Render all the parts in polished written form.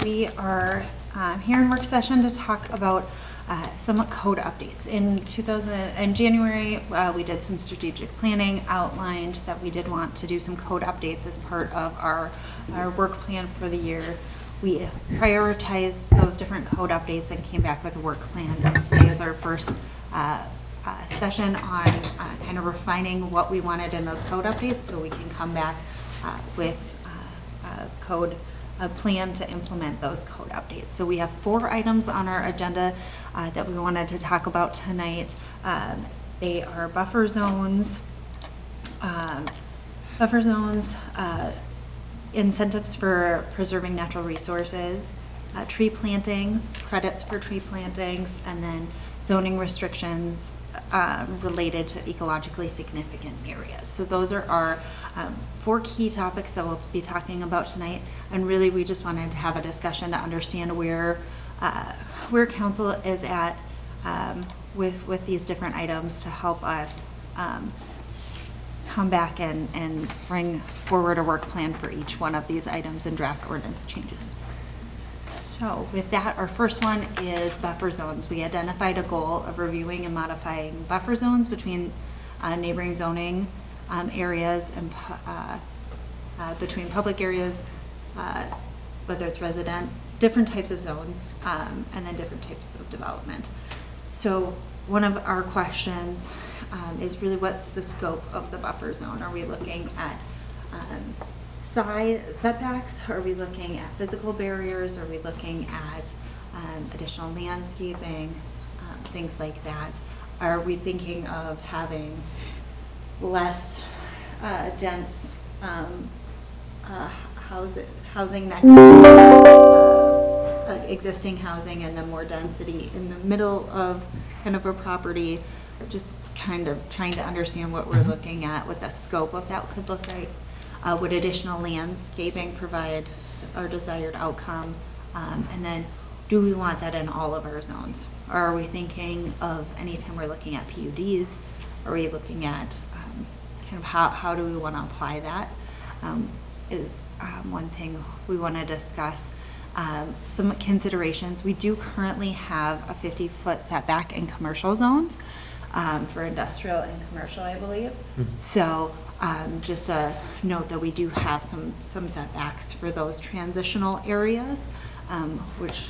We are here in work session to talk about some code updates. In January, we did some strategic planning, outlined that we did want to do some code updates as part of our work plan for the year. We prioritized those different code updates and came back with a work plan. And today is our first session on kind of refining what we wanted in those code updates, so we can come back with a plan to implement those code updates. So we have 4 items on our agenda that we wanted to talk about tonight. They are buffer zones, incentives for preserving natural resources, tree plantings, credits for tree plantings, and then zoning restrictions related to ecologically significant areas. So those are our 4 key topics that we'll be talking about tonight, and really we just wanted to have a discussion to understand where council is at with these different items to help us come back and bring forward a work plan for each one of these items and draft ordinance changes. So with that, our first one is buffer zones. We identified a goal of reviewing and modifying buffer zones between neighboring zoning areas and between public areas, whether it's different types of zones, and then different types of development. So one of our questions is really, what's the scope of the buffer zone? Are we looking at side setbacks? Are we looking at physical barriers? Are we looking at additional landscaping, things like that? Are we thinking of having less dense housing next to existing housing, and then more density in the middle of kind of a property? Just kind of trying to understand what we're looking at, what the scope of that could look like. Would additional landscaping provide our desired outcome? And then, do we want that in all of our zones? Or are we thinking of, anytime we're looking at PUDs, are we looking at kind of how do we want to apply that? Is one thing we want to discuss. Some considerations. We do currently have a 50-foot setback in commercial zones for industrial and commercial, I believe. So just a note that we do have some setbacks for those transitional areas, which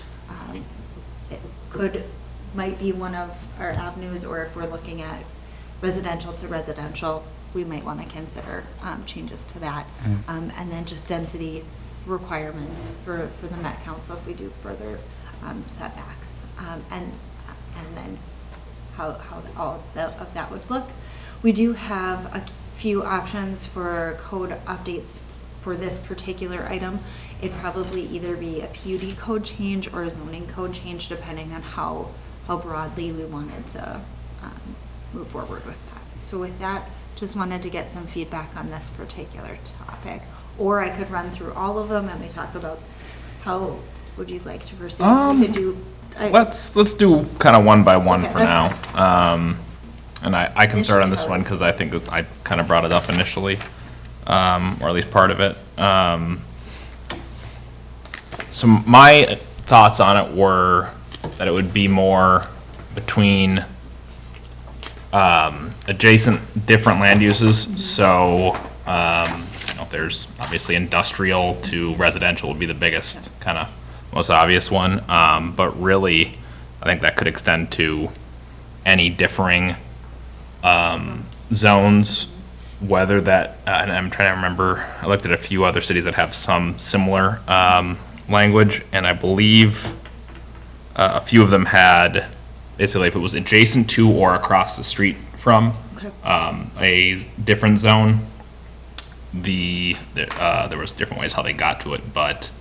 might be one of our avenues, or if we're looking at residential to residential, we might want to consider changes to that. And then just density requirements for the Met Council if we do further setbacks, and then how all of that would look. We do have a few options for code updates for this particular item. It'd probably either be a PUD code change or a zoning code change, depending on how broadly we wanted to move forward with that. So with that, just wanted to get some feedback on this particular topic. Or I could run through all of them and we talk about how would you like to proceed. We could do. Let's do kind of one by one for now. And I can start on this one because I think I kind of brought it up initially, or at least part of it. So my thoughts on it were that it would be more between adjacent different land uses. So there's obviously industrial to residential would be the biggest, kind of most obvious one. But really, I think that could extend to any differing zones, whether that, and I'm trying to remember, I looked at a few other cities that have some similar language, and I believe a few of them had, basically if it was adjacent to or across the street from a different zone, there was different ways how they got to it, but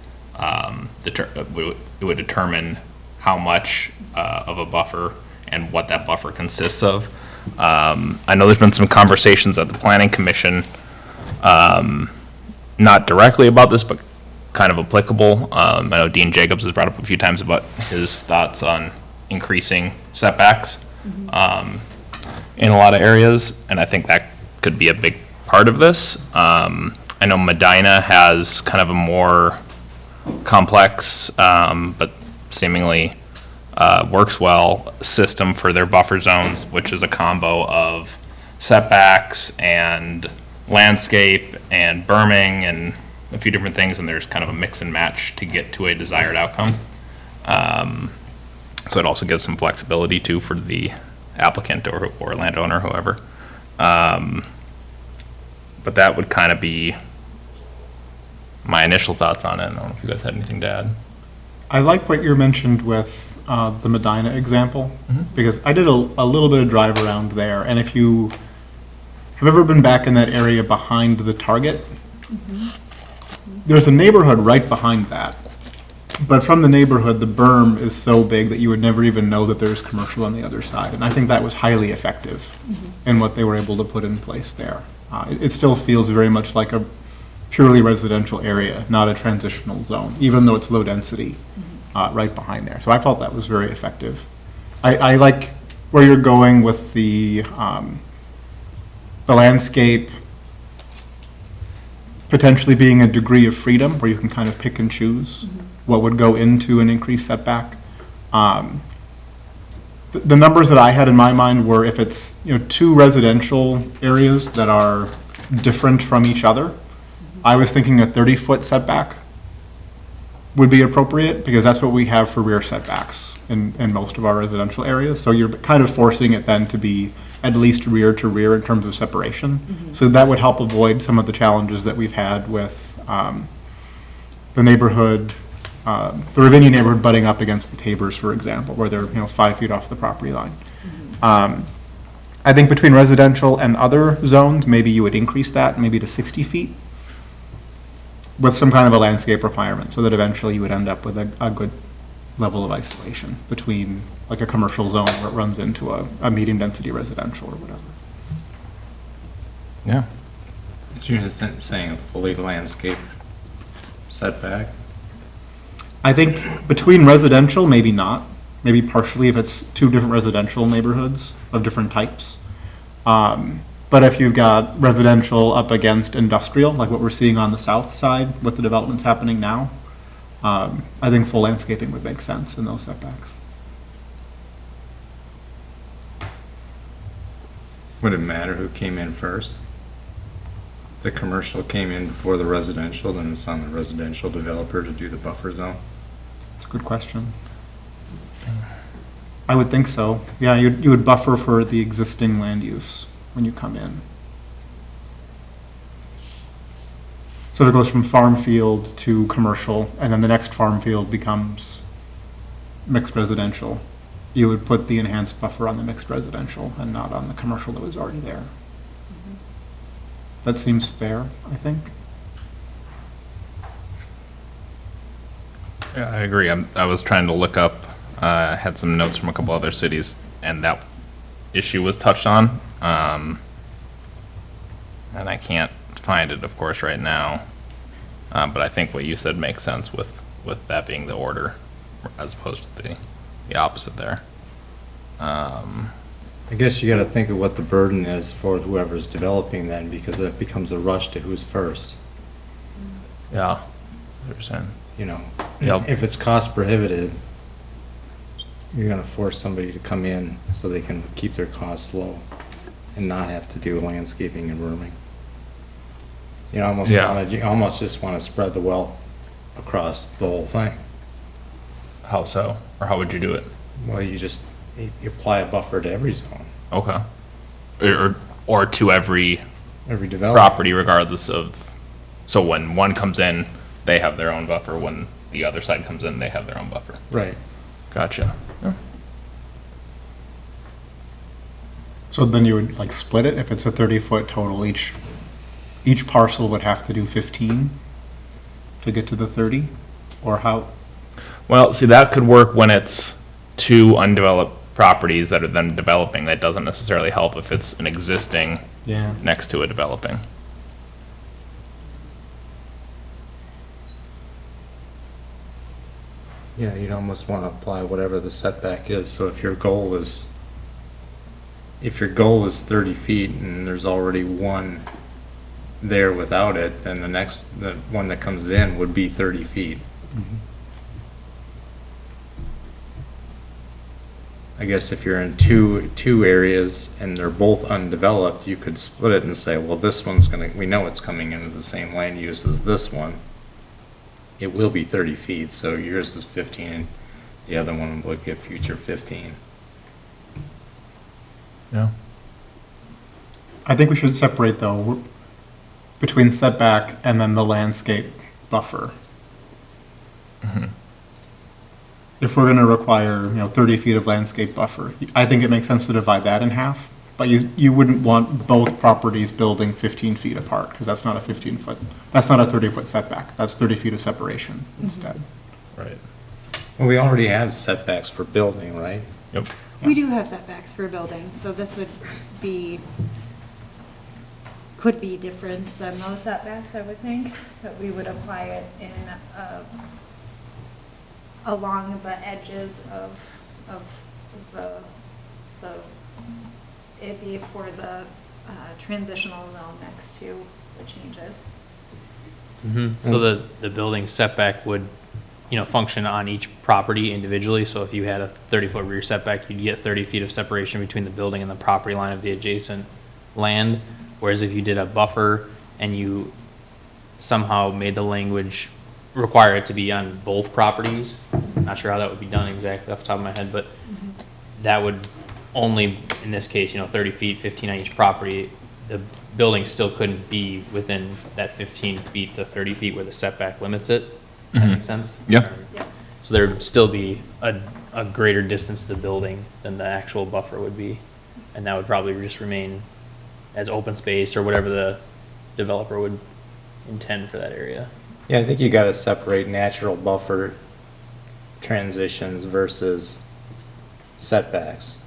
it would determine how much of a buffer and what that buffer consists of. I know there's been some conversations at the Planning Commission, not directly about this, but kind of applicable. I know Dean Jacobs has brought up a few times about his thoughts on increasing setbacks in a lot of areas, and I think that could be a big part of this. I know Medina has kind of a more complex, but seemingly works well system for their buffer zones, which is a combo of setbacks and landscape and berming and a few different things, and there's kind of a mix and match to get to a desired outcome. So it also gives some flexibility too for the applicant or landowner, whoever. But that would kind of be my initial thoughts on it. I don't know if you guys had anything to add. I like what you mentioned with the Medina example, because I did a little bit of drive around there, and if you have ever been back in that area behind the Target, there's a neighborhood right behind that. But from the neighborhood, the berm is so big that you would never even know that there's commercial on the other side. And I think that was highly effective in what they were able to put in place there. It still feels very much like a purely residential area, not a transitional zone, even though it's low density right behind there. So I felt that was very effective. I like where you're going with the landscape potentially being a degree of freedom where you can kind of pick and choose what would go into an increased setback. The numbers that I had in my mind were if it's two residential areas that are different from each other, I was thinking a 30-foot setback would be appropriate because that's what we have for rear setbacks in most of our residential areas. So you're kind of forcing it then to be at least rear to rear in terms of separation. So that would help avoid some of the challenges that we've had with the neighborhood, the Ravinia neighborhood butting up against the Tabors, for example, where they're 5 feet off the property line. I think between residential and other zones, maybe you would increase that maybe to 60 feet with some kind of a landscape requirement so that eventually you would end up with a good level of isolation between like a commercial zone where it runs into a medium density residential or whatever. Yeah. So you're saying a fully landscape setback? I think between residential, maybe not. Maybe partially if it's two different residential neighborhoods of different types. But if you've got residential up against industrial, like what we're seeing on the south side with the developments happening now, I think full landscaping would make sense in those setbacks. Would it matter who came in first? If the commercial came in before the residential, then it's on the residential developer to do the buffer zone? That's a good question. I would think so. Yeah, you would buffer for the existing land use when you come in. So if it goes from farm field to commercial, and then the next farm field becomes mixed residential, you would put the enhanced buffer on the mixed residential and not on the commercial that was already there. That seems fair, I think. Yeah, I agree. I was trying to look up, had some notes from a couple other cities, and that issue was touched on. And I can't find it, of course, right now. But I think what you said makes sense with that being the order as opposed to the opposite there. I guess you got to think of what the burden is for whoever's developing then, because it becomes a rush to who's first. Yeah, I understand. Yep. If it's cost prohibitive, you're going to force somebody to come in so they can keep their costs low and not have to do landscaping and rooming. You almost just want to spread the wealth across the whole thing. How so? Or how would you do it? Well, you apply a buffer to every zone, Okay. Or to every every development. property regardless of, so when one comes in, they have their own buffer. When the other side comes in, they have their own buffer. Right. Gotcha. Yeah. So then you would like split it if it's a 30-foot total. Each parcel would have to do 15 to get to the 30, or how? Well, see, that could work when it's two undeveloped properties that are then developing. That doesn't necessarily help if it's an existing Yeah. next to a developing. Yeah, you'd almost want to apply whatever the setback is. So if your goal is 30 feet and there's already one there without it, then the one that comes in would be 30 feet. I guess if you're in two areas and they're both undeveloped, you could split it and say, well, this one's we know it's coming into the same land use as this one. It will be 30 feet, so yours is 15, and the other one would get future 15. Yeah. I think we should separate though, between setback and then the landscape buffer. If we're gonna require, 30 feet of landscape buffer, I think it makes sense to divide that in half. But you wouldn't want both properties building 15 feet apart, because that's not a 15-foot, that's not a 30-foot setback. That's 30 feet of separation instead. Right. Well, we already have setbacks for building, right? Yep. We do have setbacks for buildings, so this could be different than those setbacks, I would think, that we would apply it in, along the edges of it'd be for the transitional zone next to the changes. So the building setback would, function on each property individually. So if you had a 30-foot rear setback, you'd get 30 feet of separation between the building and the property line of the adjacent land. Whereas if you did a buffer and you somehow made the language require it to be on both properties, not sure how that would be done exactly off the top of my head, but that would only, in this case, 30 feet, 15 on each property. The building still couldn't be within that 15 feet to 30 feet where the setback limits it. That makes sense? Yeah. So there would still be a greater distance to the building than the actual buffer would be. And that would probably just remain as open space or whatever the developer would intend for that area. Yeah, I think you gotta separate natural buffer transitions versus setbacks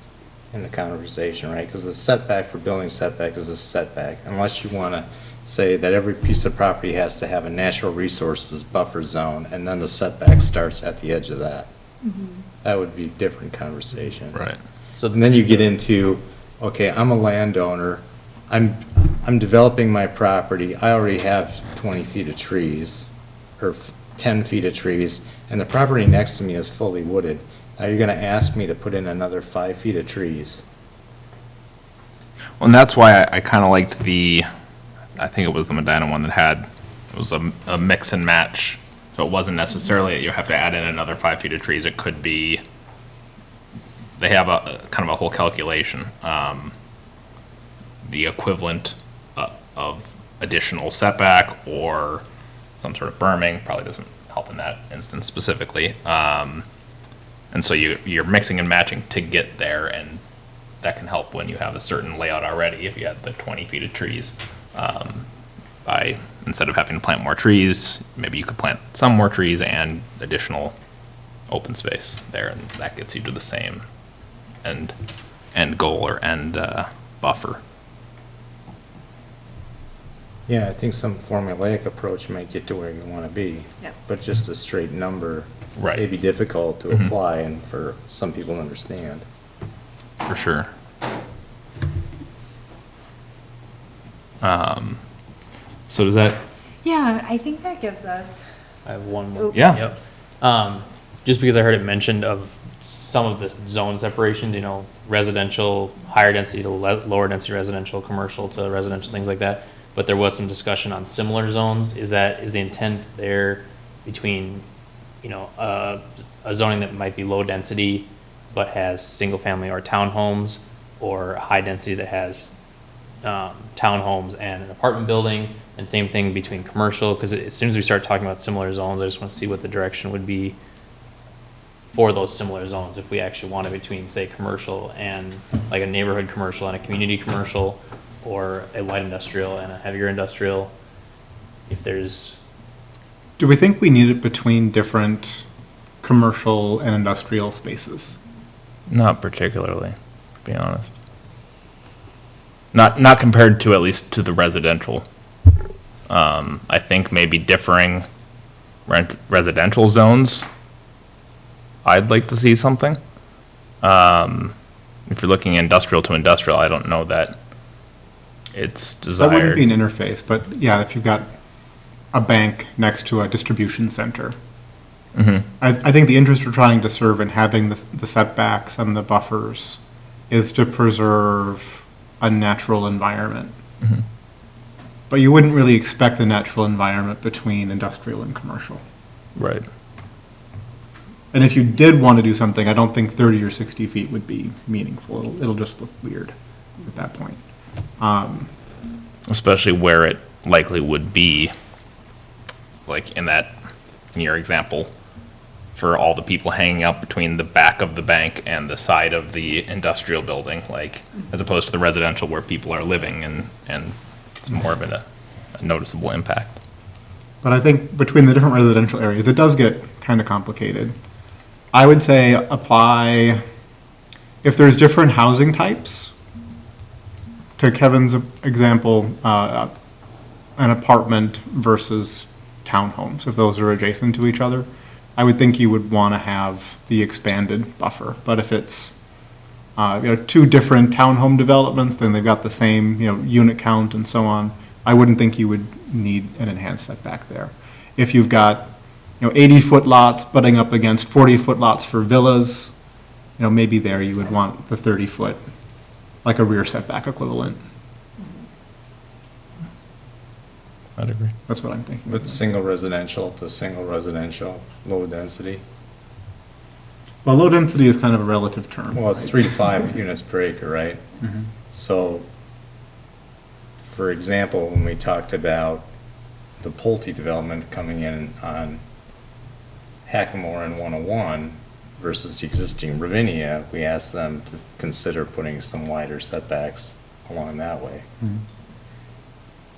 in the conversation, right? Because the setback for building setback is a setback, unless you wanna say that every piece of property has to have a natural resources buffer zone, and then the setback starts at the edge of that. That would be a different conversation. Right. So And then you get into, okay, I'm a landowner, I'm developing my property, I already have 20 feet of trees, or 10 feet of trees, and the property next to me is fully wooded. Now you're gonna ask me to put in another 5 feet of trees. Well, and that's why I kind of liked I think it was the Medina one that it was a mix and match. So it wasn't necessarily that you have to add in another 5 feet of trees. It could be, they have a kind of a whole calculation. The equivalent of additional setback or some sort of berming probably doesn't help in that instance specifically. And so you're mixing and matching to get there, and that can help when you have a certain layout already. If you have the 20 feet of trees, by instead of having to plant more trees, maybe you could plant some more trees and additional open space there, and that gets you to the same end goal or end buffer. Yeah, I think some formulaic approach might get to where you wanna be. Yep. But just a straight number Right. may be difficult to apply and for some people to understand. For sure. So does that, Yeah, I think that gives us, I have one more. Yeah. Yep. Just because I heard it mentioned of some of the zone separations, residential, higher density to lower density residential, commercial to residential, things like that. But there was some discussion on similar zones. Is the intent there between, a zoning that might be low density but has single family or townhomes, or high density that has townhomes and an apartment building, and same thing between commercial? Because as soon as we start talking about similar zones, I just want to see what the direction would be for those similar zones, if we actually wanted between, say, commercial and like a neighborhood commercial and a community commercial, or a light industrial and a heavier industrial. If there's, Do we think we need it between different commercial and industrial spaces? not particularly, to be honest. Not compared to, at least to the residential. I think maybe differing residential zones, I'd like to see something. If you're looking industrial to industrial, I don't know that it's That wouldn't desired. be an interface, but yeah, if you've got a bank next to a distribution center, I think the interest we're trying to serve in having the setbacks and the buffers is to preserve a natural environment. But you wouldn't really expect the natural environment between industrial and commercial. Right. And if you did want to do something, I don't think 30 or 60 feet would be meaningful. It'll just look weird at that point. Especially where it likely would be, like in your example, for all the people hanging out between the back of the bank and the side of the industrial building, like, as opposed to the residential where people are living and it's more of a noticeable impact. But I think between the different residential areas, it does get kind of complicated. I would say apply, if there's different housing types, to Kevin's example, an apartment versus townhomes, if those are adjacent to each other, I would think you would want to have the expanded buffer. But if it's two different townhome developments, then they've got the same unit count and so on, I wouldn't think you would need an enhanced setback there. If you've got 80-foot lots butting up against 40-foot lots for villas, maybe there you would want the 30-foot, like a rear setback equivalent. I'd agree. That's what I'm thinking. But single residential to single residential, low density. Well, low density is kind of a relative term. Well, it's right? 3 to 5 units per acre, right? So, for example, when we talked about the Pulte development coming in on Hackamore and 101 versus the existing Ravinia, we asked them to consider putting some wider setbacks along that way.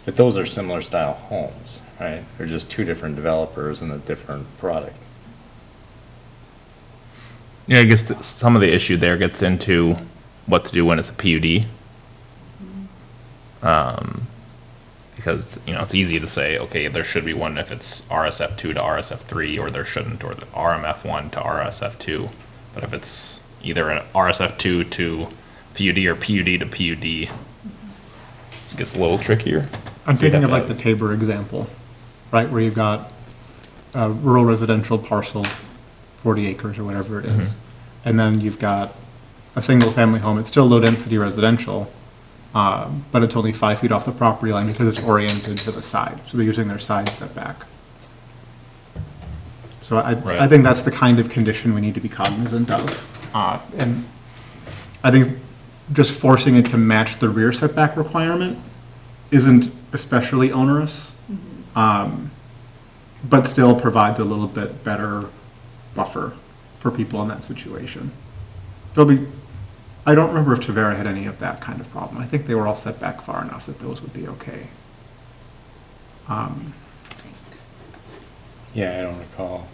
But those are similar style homes, right? They're just two different developers and a different product. Yeah, I guess some of the issue there gets into what to do when it's a PUD. Because, it's easy to say, okay, there should be one if it's RSF2 to RSF3, or there shouldn't, or the RMF1 to RSF2. But if it's either an RSF2 to PUD or PUD to PUD, it gets a little trickier. I'm thinking of like the Tabor example, right, where you've got a rural residential parcel, 40 acres or whatever it is, and then you've got a single-family home. It's still low-density residential, but it's only 5 feet off the property line because it's oriented to the side, so they're using their side setback. So I think that's the kind of condition we need to be cognizant of. And I think just forcing it to match the rear setback requirement isn't especially onerous, but still provides a little bit better buffer for people in that situation. I don't remember if Tavera had any of that kind of problem. I think they were all set back far enough that those would be okay. Yeah, I don't recall.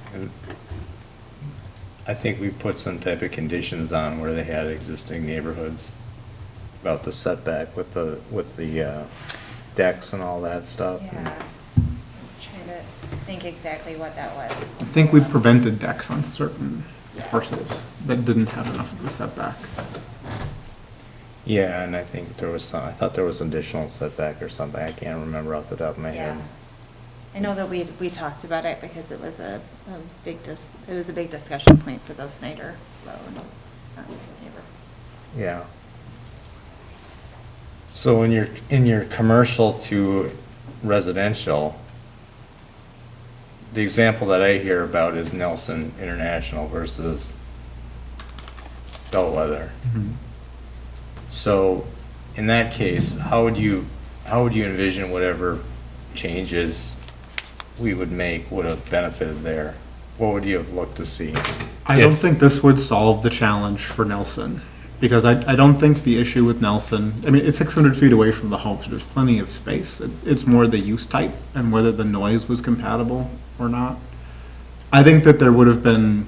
I think we put some type of conditions on where they had existing neighborhoods about the setback with the decks and all that stuff. Yeah. Trying to think exactly what that was. I think we prevented decks on certain parcels that didn't have enough of the setback. Yeah, and I think I thought there was additional setback or something. I can't remember off the top of my head. Yeah. I know that we talked about it because it was a big discussion point for those Snyder Road neighborhoods. Yeah. So in your commercial to residential, the example that I hear about is Nelson International versus Bellwether. So in that case, how would you envision whatever changes we would make would have benefited there? What would you have looked to see? I don't think this would solve the challenge for Nelson, because I don't think the issue with Nelson, I mean, it's 600 feet away from the home, so there's plenty of space. It's more the use type and whether the noise was compatible or not. I think that there would have been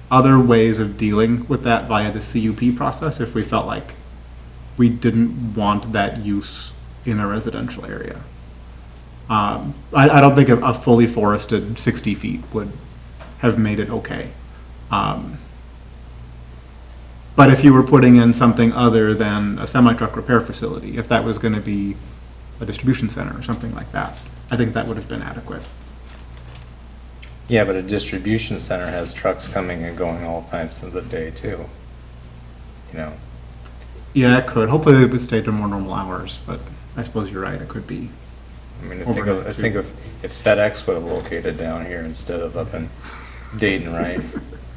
other ways of dealing with that via the CUP process if we felt like we didn't want that use in a residential area. I don't think a fully forested 60 feet would have made it okay. But if you were putting in something other than a semi-truck repair facility, if that was going to be a distribution center or something like that, I think that would have been adequate. Yeah, but a distribution center has trucks coming and going all times of the day too. You know, Yeah, it could. Hopefully it would stay to more normal hours, but I suppose you're right, it could be. I mean, Overnight, I think if FedEx would have located down here instead of up in Dayton, right?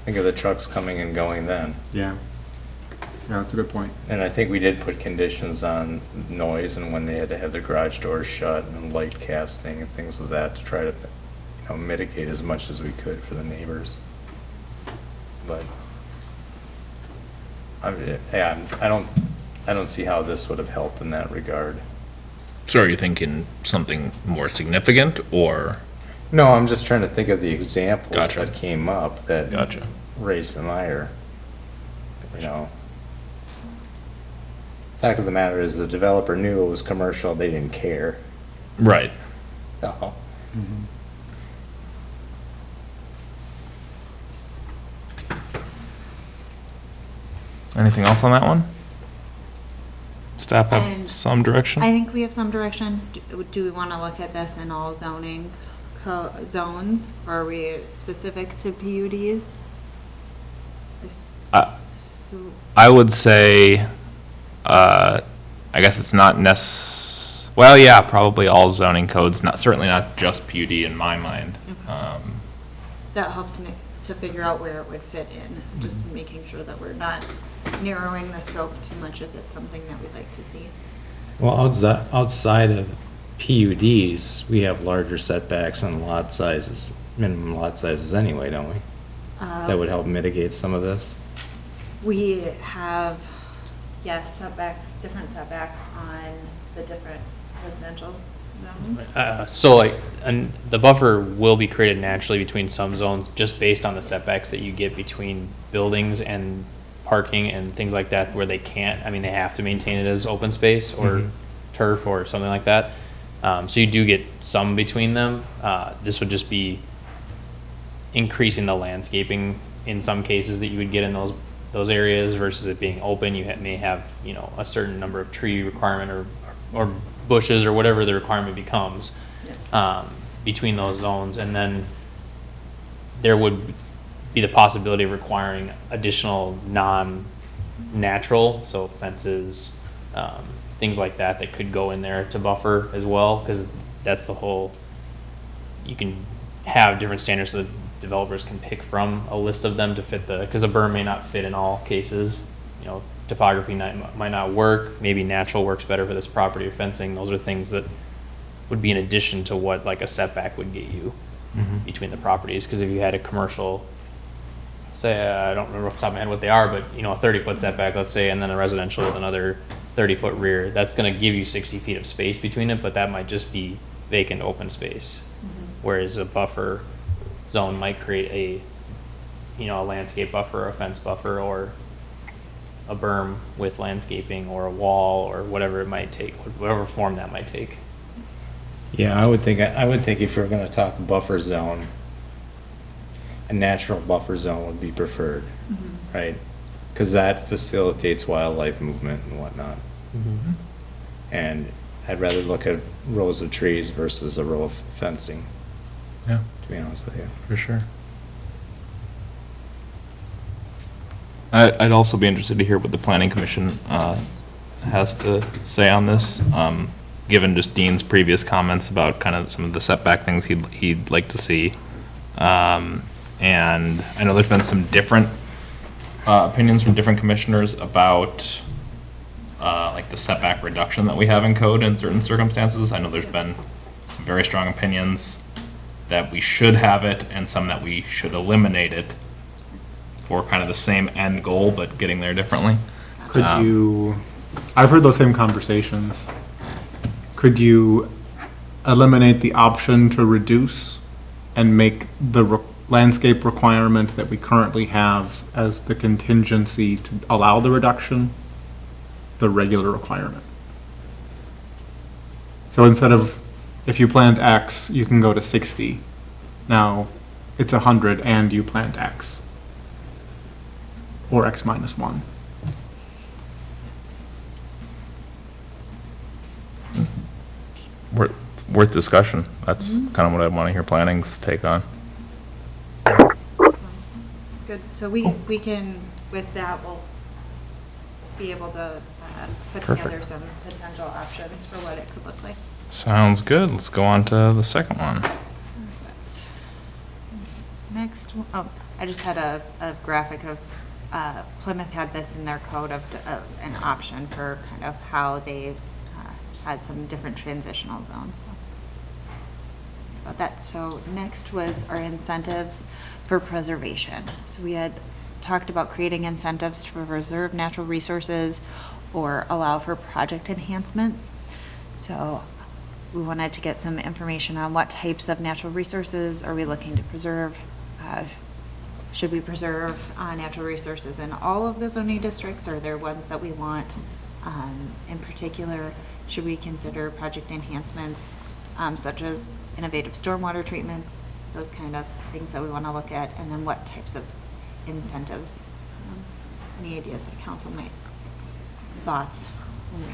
Think of the trucks coming and going then. Yeah. Yeah, that's a good point. And I think we did put conditions on noise and when they had to have their garage doors shut and light casting and things of that to try to, mitigate as much as we could for the neighbors. But, I don't see how this would have helped in that regard. So are you thinking something more significant or? No, I'm just trying to think of the examples Gotcha. that came up that Gotcha. raised the ire. Fact of the matter is, the developer knew it was commercial, they didn't care. Right. So, Anything else on that one? Staff have And some direction? I think we have some direction. Do we want to look at this in all zoning zones, or are we specific to PUDs? So- I would say, I guess it's not well, yeah, probably all zoning codes, certainly not just PUD in my mind. That helps to figure out where it would fit in, just making sure that we're not narrowing the scope too much if it's something that we'd like to see. well, outside of PUDs, we have larger setbacks on lot sizes, minimum lot sizes anyway, don't we? That would help mitigate some of this. We have, yes, setbacks, different setbacks on the different residential zones. So like, and the buffer will be created naturally between some zones just based on the setbacks that you get between buildings and parking and things like that where they can't, they have to maintain it as open space or turf or something like that. So you do get some between them. This would just be increasing the landscaping in some cases that you would get in those areas versus it being open. You may have, a certain number of tree requirement or bushes or whatever the requirement becomes between those zones. And then there would be the possibility of requiring additional non-natural, so fences, things like that could go in there to buffer as well, because that's the whole, you can have different standards so that developers can pick from a list of them to fit because a berm may not fit in all cases. Topography might not work, maybe natural works better for this property or fencing. Those are things that would be in addition to what like a setback would get you between the properties. Because if you had a commercial, say, I don't remember off the top of my head what they are, but a 30-foot setback, let's say, and then a residential with another 30-foot rear, that's going to give you 60 feet of space between it, but that might just be vacant open space. Whereas a buffer zone might create a landscape buffer, a fence buffer, or a berm with landscaping, or a wall, or whatever it might take, whatever form that might take. Yeah, I would think if you're gonna talk buffer zone, a natural buffer zone would be preferred, right? Because that facilitates wildlife movement and whatnot. And I'd rather look at rows of trees versus a row of fencing, Yeah, to be honest with you. for sure. I'd also be interested to hear what the planning commission has to say on this, given just Dean's previous comments about kind of some of the setback things he'd like to see. And I know there's been some different opinions from different commissioners about like the setback reduction that we have in code in certain circumstances. I know there's been some very strong opinions that we should have it and some that we should eliminate it for kind of the same end goal, but getting there differently. Could you, I've heard those same conversations. Could you eliminate the option to reduce and make the landscape requirement that we currently have as the contingency to allow the reduction, the regular requirement? So instead of, if you plant X, you can go to 60. Now, it's 100 and you plant X. Or X minus 1. Worth discussion. That's kind of what I want to hear planning's take on. Good, so we can, with that, we'll be able to put Perfect. together some potential options for what it could look like. Sounds good. Let's go on to the second one. Perfect. Next, I just had a graphic of, Plymouth had this in their code of an option for kind of how they had some different transitional zones. So, about that. So next was our incentives for preservation. So we had talked about creating incentives to preserve natural resources or allow for project enhancements. So we wanted to get some information on what types of natural resources are we looking to preserve. Should we preserve natural resources in all of the zoning districts? Or are there ones that we want in particular? Should we consider project enhancements such as innovative stormwater treatments, those kind of things that we want to look at? And then what types of incentives? Any ideas that council might, thoughts when we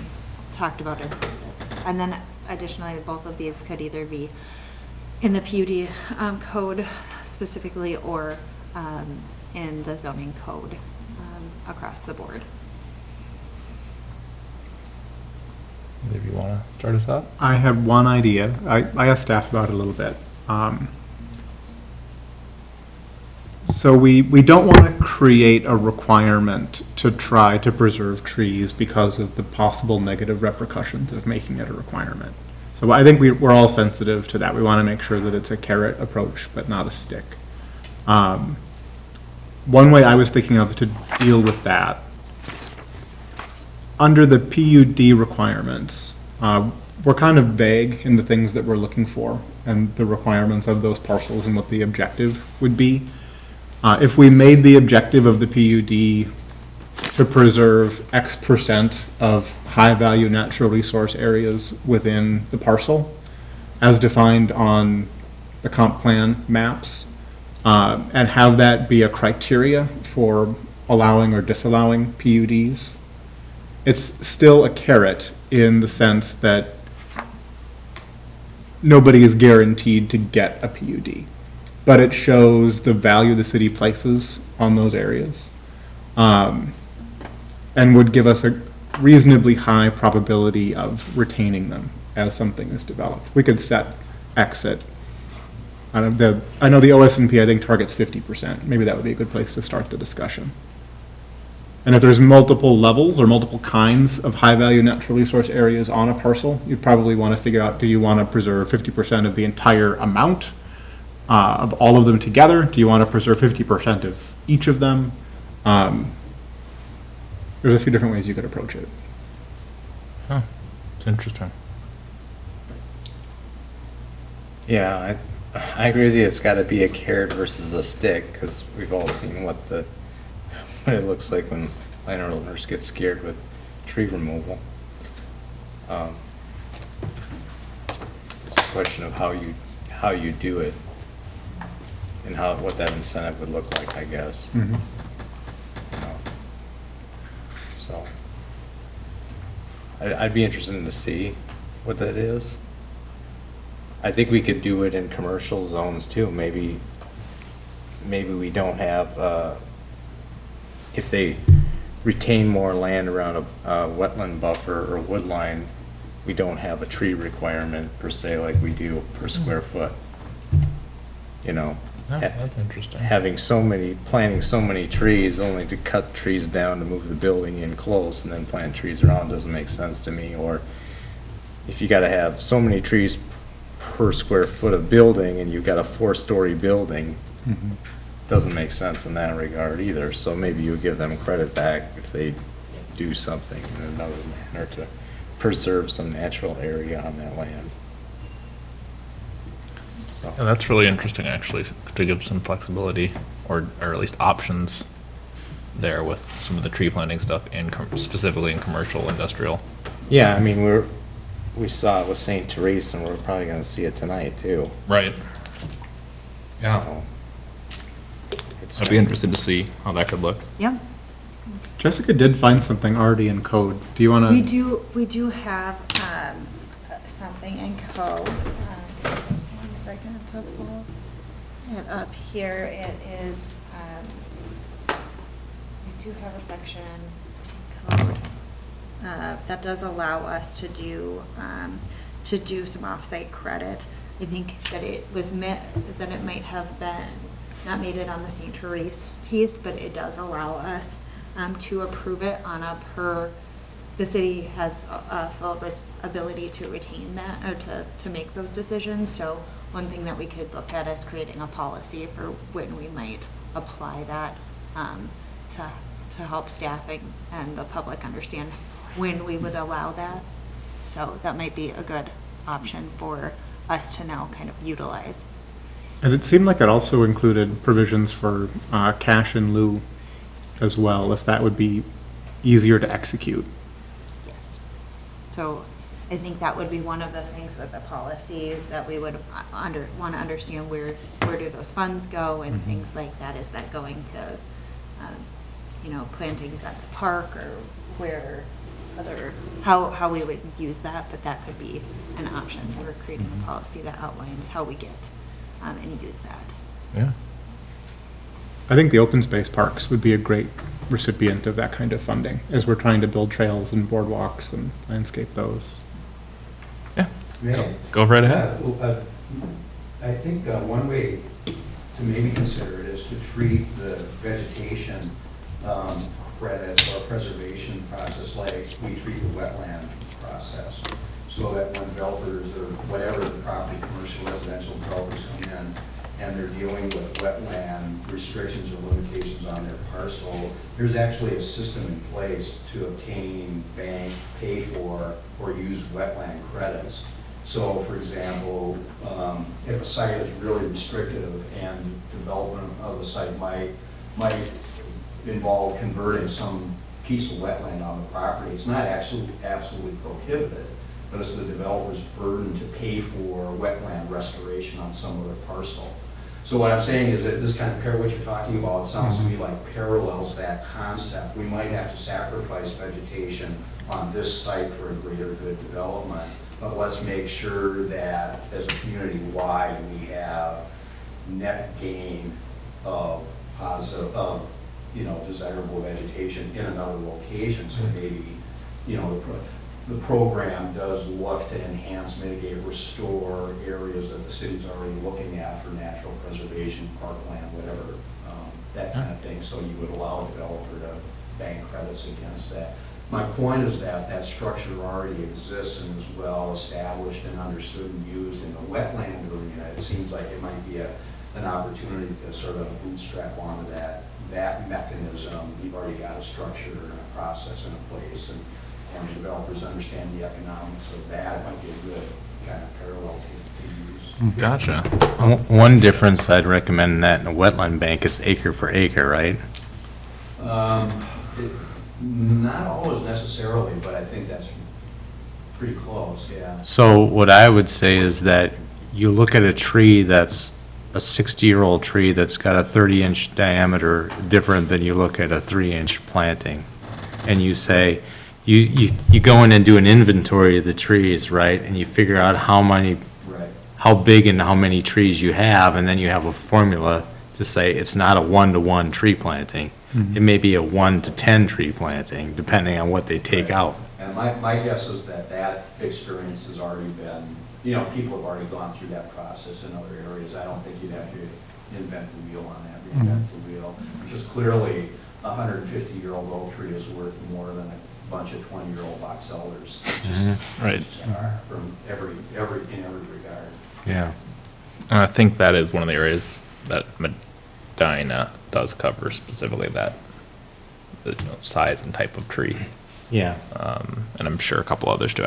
talked about incentives? And then additionally, both of these could either be in the PUD code specifically or in the zoning code across the board. Either of you want to start us out? I had one idea. I asked staff about it a little bit. So we don't want to create a requirement to try to preserve trees because of the possible negative repercussions of making it a requirement. So I think we're all sensitive to that. We want to make sure that it's a carrot approach, but not a stick. One way I was thinking of to deal with that, under the PUD requirements, we're kind of vague in the things that we're looking for and the requirements of those parcels and what the objective would be. If we made the objective of the PUD to preserve X% of high-value natural resource areas within the parcel, as defined on the comp plan maps, and have that be a criteria for allowing or disallowing PUDs, it's still a carrot in the sense that nobody is guaranteed to get a PUD, but it shows the value the city places on those areas, and would give us a reasonably high probability of retaining them as something is developed. We could set exit. I know the OSNP, I think, targets 50%. Maybe that would be a good place to start the discussion. And if there's multiple levels or multiple kinds of high-value natural resource areas on a parcel, you'd probably want to figure out, do you want to preserve 50% of the entire amount of all of them together? Do you want to preserve 50% of each of them? There's a few different ways you could approach it. Oh, it's interesting. Yeah, I agree with you. It's got to be a carrot versus a stick, because we've all seen what it looks like when landowners get scared with tree removal. It's a question of how you do it and what that incentive would look like, I guess. Mm-hmm. You know. So I'd be interested to see what that is. I think we could do it in commercial zones too. Maybe we don't have, if they retain more land around a wetland buffer or wood line, we don't have a tree requirement per se like we do per square foot. You know, Oh, that's interesting. planting so many trees only to cut trees down to move the building in close and then plant trees around doesn't make sense to me. Or if you gotta have so many trees per square foot of building and you've got a 4-story building, doesn't make sense in that regard either. So maybe you give them credit back if they do something in another manner to preserve some natural area on that land. So. Yeah, that's really interesting, actually, to give some flexibility or at least options there with some of the tree planting stuff specifically in commercial, industrial. Yeah, I mean, we saw it with St. Therese, and we're probably going to see it tonight too. Right. Yeah. So, I'd be interested to see how that could look. Yeah. Jessica did find something already in code. Do you want to? We do have something in code. One second to pull. it up here. It is, we do have a section in code that does allow us to do some offsite credit. I think that it was that it might have been, not made it on the St. Therese piece, but it does allow us to approve it on a the city has a full ability to retain that, or to make those decisions. So one thing that we could look at is creating a policy for when we might apply that, to help staffing and the public understand when we would allow that. So that might be a good option for us to now kind of utilize. And it seemed like it also included provisions for cash in lieu as well, if that would be easier to execute. Yes. So I think that would be one of the things with the policy that we would want to understand where do those funds go and things like that. Is that going to, plantings at the park, or where how we would use that, but that could be an option for creating a policy that outlines how we get and use that. Yeah. I think the open space parks would be a great recipient of that kind of funding, as we're trying to build trails and boardwalks and landscape those. Yeah. May Go right ahead. I think one way to maybe consider it is to treat the vegetation credit or preservation process like we treat the wetland process. So that when developers or whatever the property, commercial, residential developers come in and they're dealing with wetland restrictions or limitations on their parcel, there's actually a system in place to obtain, bank, pay for, or use wetland credits. So, for example, if a site is really restrictive and development of the site might involve converting some piece of wetland on the property, it's not actually absolutely prohibited, but it's the developer's burden to pay for wetland restoration on some other parcel. So what I'm saying is that this kind of what you're talking about, it sounds to me like parallels that concept. We might have to sacrifice vegetation on this site for a greater good development, but let's make sure that as a community wide we have net gain of positive, desirable vegetation in another location. So maybe, the program does look to enhance, mitigate, restore areas that the city's already looking at for natural preservation, parkland, whatever, that kind of thing. So you would allow a developer to bank credits against that. My point is that that structure already exists and is well established and understood and used in the wetland arena. It seems like it might be an opportunity to sort of bootstrap onto that mechanism. You've already got a structure and a process in place, and developers understand the economics of that. It might be a good kind of parallel to use. Gotcha. One difference I'd recommend that in a wetland bank, it's acre for acre, right? Not always necessarily, but I think that's pretty close, yeah. So what I would say is that you look at a tree that's a 60-year-old tree that's got a 30-inch diameter different than you look at a 3-inch planting. And you say, you go in and do an inventory of the trees, right? And you figure out how big and how many trees you have, and then you have a formula to say it's not a 1-to-1 tree planting. It may be a 1 to 10 tree planting, depending on what they take out. And my guess is that experience has already been, people have already gone through that process in other areas. I don't think you'd have to invent the wheel on that, reinvent the wheel. Because clearly, a 150-year-old oak tree is worth more than a bunch of 20-year-old box elders. Right. From every regard. Yeah. I think that is one of the areas that Medina does cover, specifically that size and type of tree. Yeah. And I'm sure a couple others do.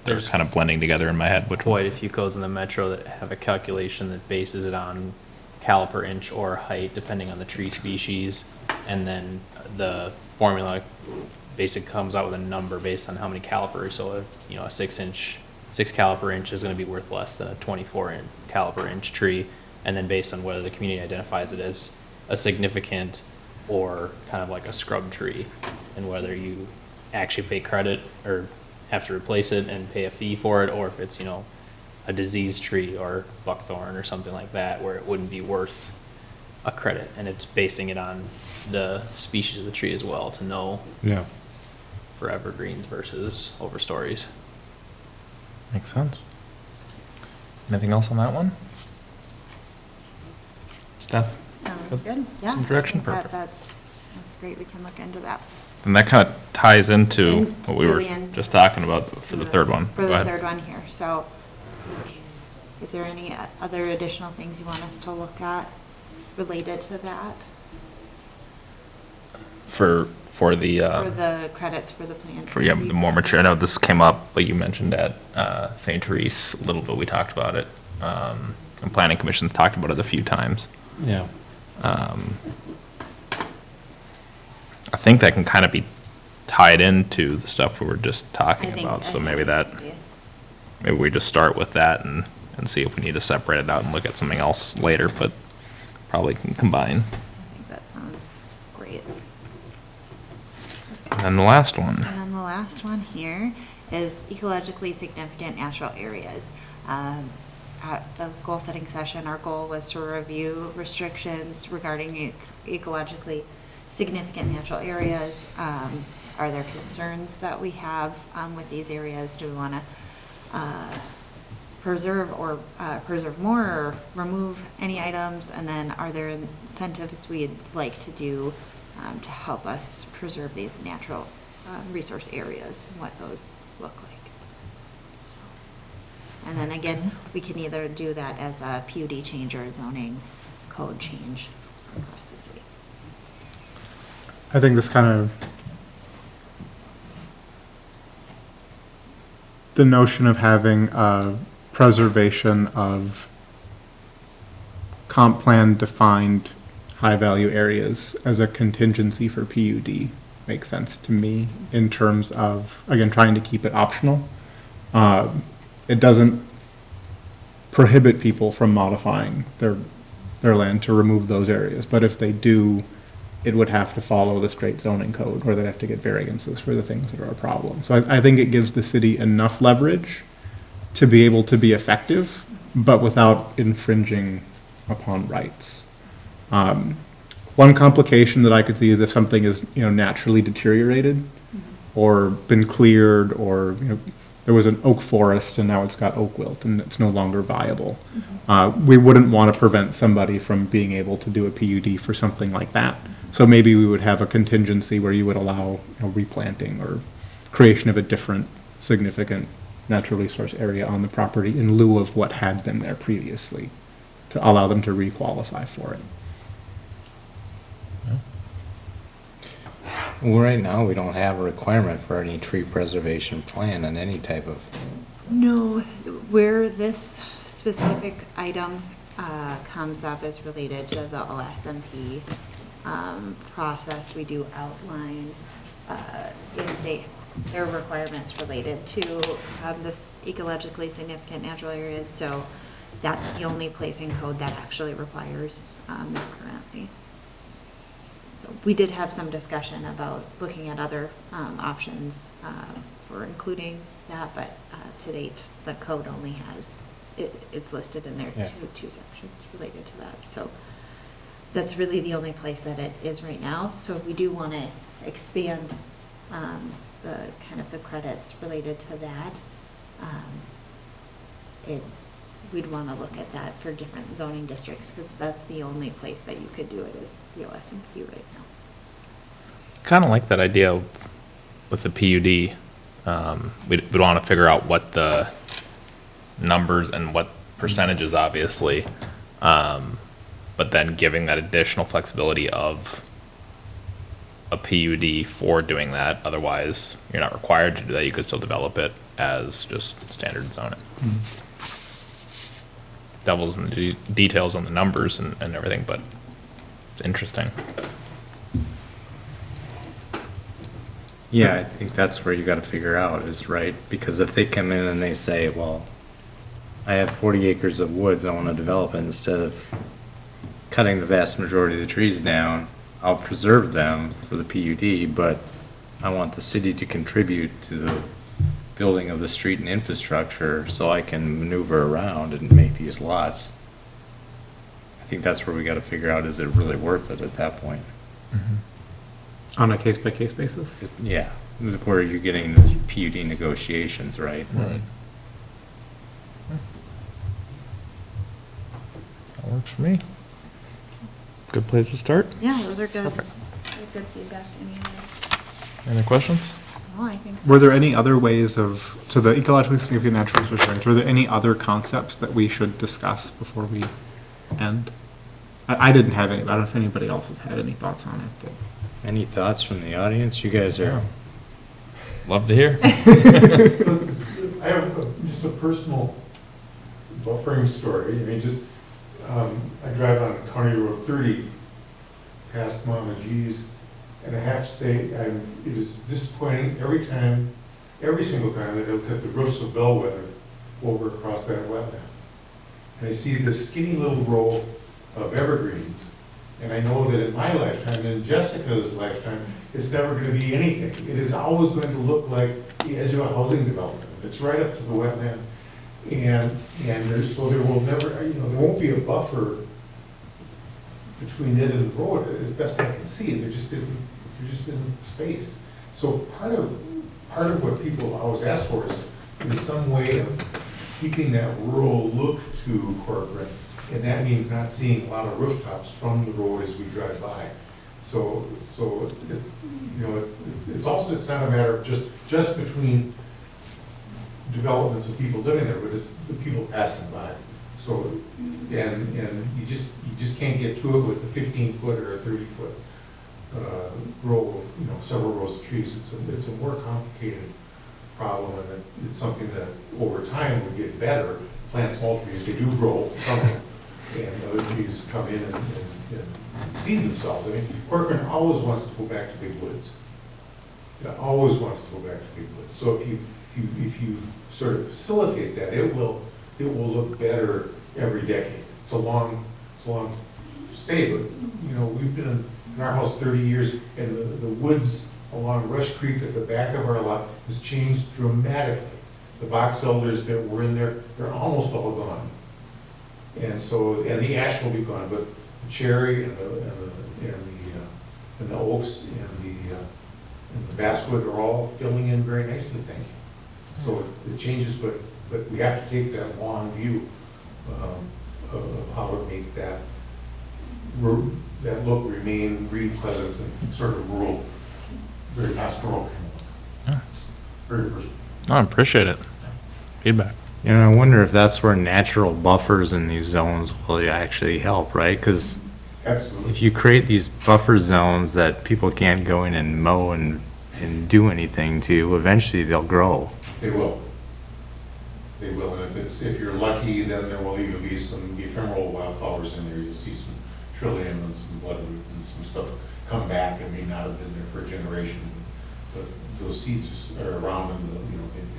They're kind of blending together in my head. Which Quite a few codes in the metro that have a calculation that bases it on caliper inch or height, depending on the tree species. And then the formula basically comes out with a number based on how many calipers. So, a 6 caliper inch is going to be worth less than a 24 caliper inch tree. And then based on whether the community identifies it as a significant or kind of like a scrub tree, and whether you actually pay credit or have to replace it and pay a fee for it, or if it's, a diseased tree or buckthorn or something like that, where it wouldn't be worth a credit, and it's basing it on the species of the tree as well, to know Yeah. for evergreens versus overstories. Makes sense. Anything else on that one? Steph? Sounds good, yeah. Some direction? I think Perfect. That's great, we can look into that. And that kind of ties into It's what we were really in- just talking about for the third one. For Go the ahead. third one here, so is there any other additional things you want us to look at related to that? For the, For the credits for the plan? for, yeah, the more mature, I know this came up, like you mentioned at, St. Therese, a little bit, we talked about it. And planning commission's talked about it a few times. Yeah. I think that can kind of be tied into the stuff we were just talking about, so maybe that, maybe we just start with that and see if we need to separate it out and look at something else later, but probably can combine. I think that sounds great. And then the last one. And then the last one here is ecologically significant natural areas. At the goal-setting session, our goal was to review restrictions regarding ecologically significant natural areas. Are there concerns that we have with these areas? Do we want to preserve more or remove any items? And then are there incentives we'd like to do to help us preserve these natural resource areas and what those look like? And then again, we can either do that as a PUD change or a zoning code change across the city. I think this kind of, the notion of having a preservation of comp plan defined high-value areas as a contingency for PUD makes sense to me in terms of, again, trying to keep it optional. It doesn't prohibit people from modifying their land to remove those areas, but if they do, it would have to follow the straight zoning code, or they'd have to get variances for the things that are a problem. So I think it gives the city enough leverage to be able to be effective, but without infringing upon rights. One complication that I could see is if something is, naturally deteriorated, or been cleared, or, there was an oak forest and now it's got oak wilt and it's no longer viable. We wouldn't want to prevent somebody from being able to do a PUD for something like that. So maybe we would have a contingency where you would allow, replanting or creation of a different significant natural resource area on the property in lieu of what had been there previously, to allow them to requalify for it. Well, right now, we don't have a requirement for any tree preservation plan in any type of, No, where this specific item comes up is related to the OSMP process. We do outline if their requirements related to this ecologically significant natural areas. So that's the only place in code that actually requires that currently. So we did have some discussion about looking at other options for including that, but to date, the code only has, it's listed in there, Yeah. two sections related to that. So that's really the only place that it is right now. So if we do want to expand the kind of the credits related to that, we'd want to look at that for different zoning districts, because that's the only place that you could do it is the OSMP right now. Kind of like that idea with the PUD. We'd want to figure out what the numbers and what percentages, obviously, but then giving that additional flexibility of a PUD for doing that. Otherwise, you're not required to do that. You could still develop it as just standard zoning. Devils in the details on the numbers and everything, but it's interesting. Yeah, I think that's where you gotta figure out is, right, because if they come in and they say, well, I have 40 acres of woods, I wanna develop it, instead of cutting the vast majority of the trees down, I'll preserve them for the PUD, but I want the city to contribute to the building of the street and infrastructure so I can maneuver around and make these lots. I think that's where we gotta figure out, is it really worth it at that point? On a case-by-case basis? Yeah, where you're getting the PUD negotiations, right? Right. That works for me. Good place to start. Yeah, those are good. Perfect. That's good feedback anyway. Any questions? Oh, I think. Were there any other ways of, to the ecologically significant natural resource areas, were there any other concepts that we should discuss before we end? I didn't have any, I don't know if anybody else has had any thoughts on it, but. Any thoughts from the audience? You guys are, Love to hear. I have just a personal buffering story. I mean, just, I drive on County Road 30 past Mama G's, and I have to say, it is disappointing every single time that I look at the roofs of Bellwether over across that wetland. And I see this skinny little row of evergreens, and I know that in my lifetime, and in Jessica's lifetime, it's never going to be anything. It is always going to look like the edge of a housing development. It's right up to the wetland, and so there will never, there won't be a buffer between it and the road, as best I can see. There just isn't space. So part of what people always ask for is some way of keeping that rural look to Corcoran. And that means not seeing a lot of rooftops from the road as we drive by. So it's also, it's not a matter of just between developments of people living there, but it's the people passing by. So, and you just can't get to it with a 15-foot or a 30-foot row of, several rows of trees. It's a more complicated problem, and it's something that over time would get better. Plant small trees, they do grow from it, and other trees come in and seed themselves. I mean, Corcoran always wants to go back to big woods. It always wants to go back to big woods. So if you sort of facilitate that, it will look better every decade. It's a long stay, but we've been in our house 30 years, and the woods along Rush Creek at the back of our lot has changed dramatically. The box elders that were in there, they're almost all gone. And the ash will be gone, but the cherry and the oaks and the basswood are all filling in very nicely, thank you. So it changes, but we have to take that long view of how to make that look remain really pleasant and sort of rural, very pastoral kind of look. Yeah. Very personal. I appreciate it. Feedback. I wonder if that's where natural buffers in these zones will actually help, right? Because Absolutely. if you create these buffer zones that people can't go in and mow and do anything to, eventually they'll grow. They will. They will, and if you're lucky, then there will even be some ephemeral wildflowers in there. You'll see some trillium and some bloodroot and some stuff come back and may not have been there for a generation. But those seeds are around and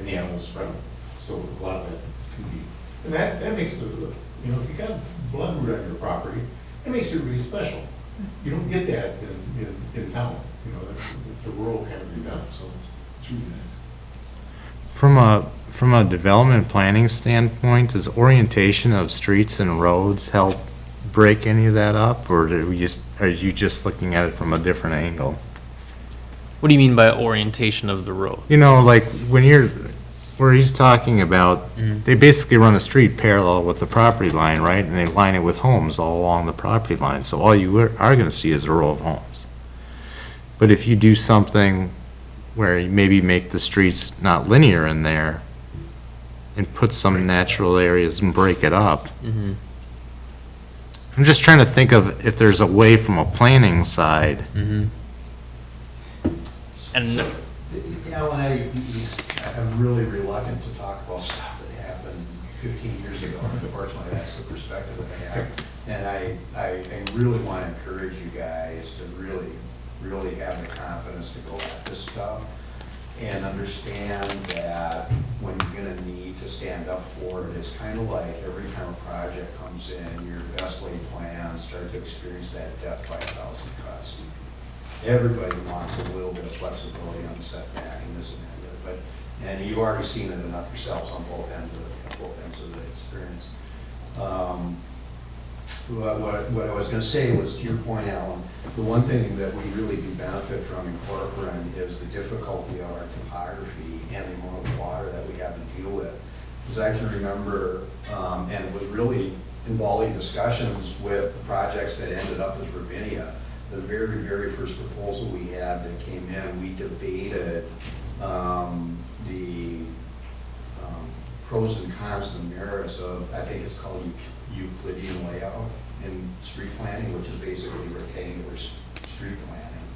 the animals spread them. So a lot of that can be, and that makes it, if you got bloodroot on your property, it makes it really special. You don't get that in town. It's a rural kind of event, so it's really nice. From a development planning standpoint, does orientation of streets and roads help break any of that up, or are you just looking at it from a different angle? What do you mean by orientation of the road? Like where he's talking about, they basically run a street parallel with the property line, right? And they line it with homes all along the property line. So all you are going to see is a row of homes. But if you do something where you maybe make the streets not linear in there and put some natural areas and break it up. I'm just trying to think of if there's a way from a planning side. And Alan, I'm really reluctant to talk about stuff that happened 15 years ago. Unfortunately, that's the perspective that I have. And I really want to encourage you guys to really have the confidence to go at this stuff and understand that when you're going to need to stand up for it, it's kind of like every time a project comes in, your best laid plans start to experience that death by 1,000 cuts. Everybody wants a little bit of flexibility on the setback and this and that, but And you've already seen it enough yourselves on both ends of the experience. What I was gonna say was, to your point, Alan, the one thing that we really do benefit from in Corcoran is the difficulty of our topography and the amount of water that we have to deal with. Because I can remember, and it was really involving discussions with the projects that ended up as Ravinia. The very, very first proposal we had that came in, we debated the pros and cons and merits of, I think it's called Euclidean layout in street planning, which is basically rectangular street planning,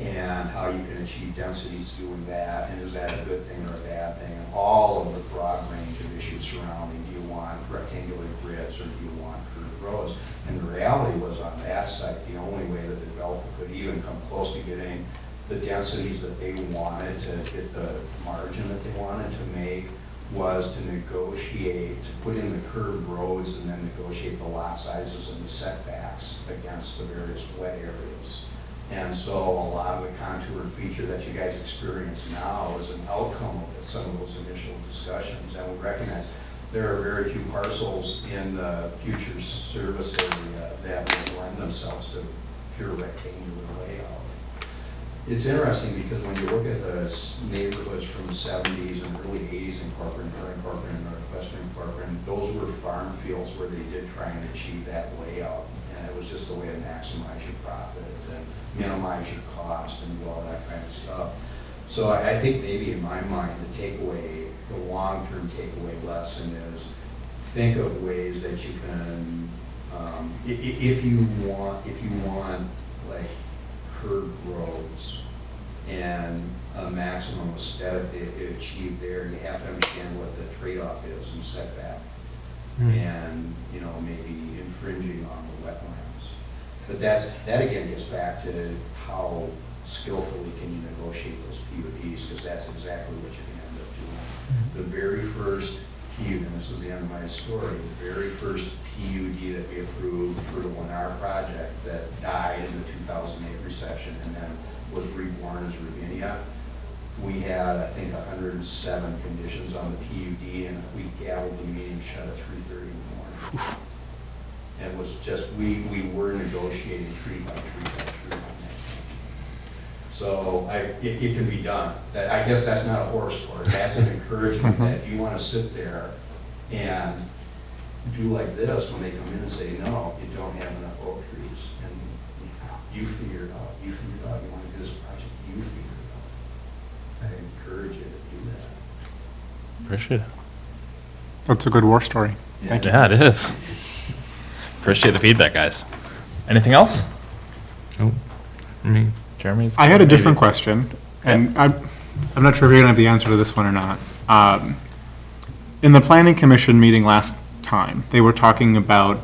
and how you can achieve densities doing that, and is that a good thing or a bad thing, and all of the broad range of issues surrounding, do you want rectangular grids or do you want curved roads? And the reality was, on that site, the only way that the developer could even come close to getting the densities that they wanted to get the margin that they wanted to make was to negotiate, to put in the curved roads and then negotiate the lot sizes and the setbacks against the various wet areas. And so a lot of the contour and feature that you guys experience now is an outcome of some of those initial discussions. And we recognize there are very few parcels in the future service area that will lend themselves to pure rectangular layout. It's interesting because when you look at the neighborhoods from the 70s and early 80s in Corcoran, during Corcoran and northwestern Corcoran, those were farm fields where they did try and achieve that layout. And it was just a way to maximize your profit and minimize your cost and do all that kind of stuff. So I think maybe in my mind, the takeaway, the long-term takeaway lesson is think of ways that you can, if you want like curved roads and a maximum aesthetic achieved there, you have to understand what the trade-off is in setback and, you know, maybe infringing on the wetlands. But that again gets back to how skillfully can you negotiate those PUDs, because that's exactly what you're going to end up doing. The very first PUD, and this is the end of my story, the very first PUD that we approved for the Lennar project that died in the 2008 recession and then was reborn as Ravinia, we had, I think, 107 conditions on the PUD, and we gavelled the meeting shut at 3:30 in the morning. And it was just, we were negotiating tree by tree by tree on that. So it can be done. I guess that's not a horror story. That's an encouragement that if you want to sit there and do like this when they come in and say, no, you don't have enough oak trees, and you figure it out. You want to do this project, you figure it out. I encourage you to do that. Appreciate it. That's a good war story. Thank you. Yeah, it is. Appreciate the feedback, guys. Anything else? Nope. Me. Jeremy's. I had a different maybe. question, and I'm not sure if you're gonna have the answer to this one or not. In the planning commission meeting last time, they were talking about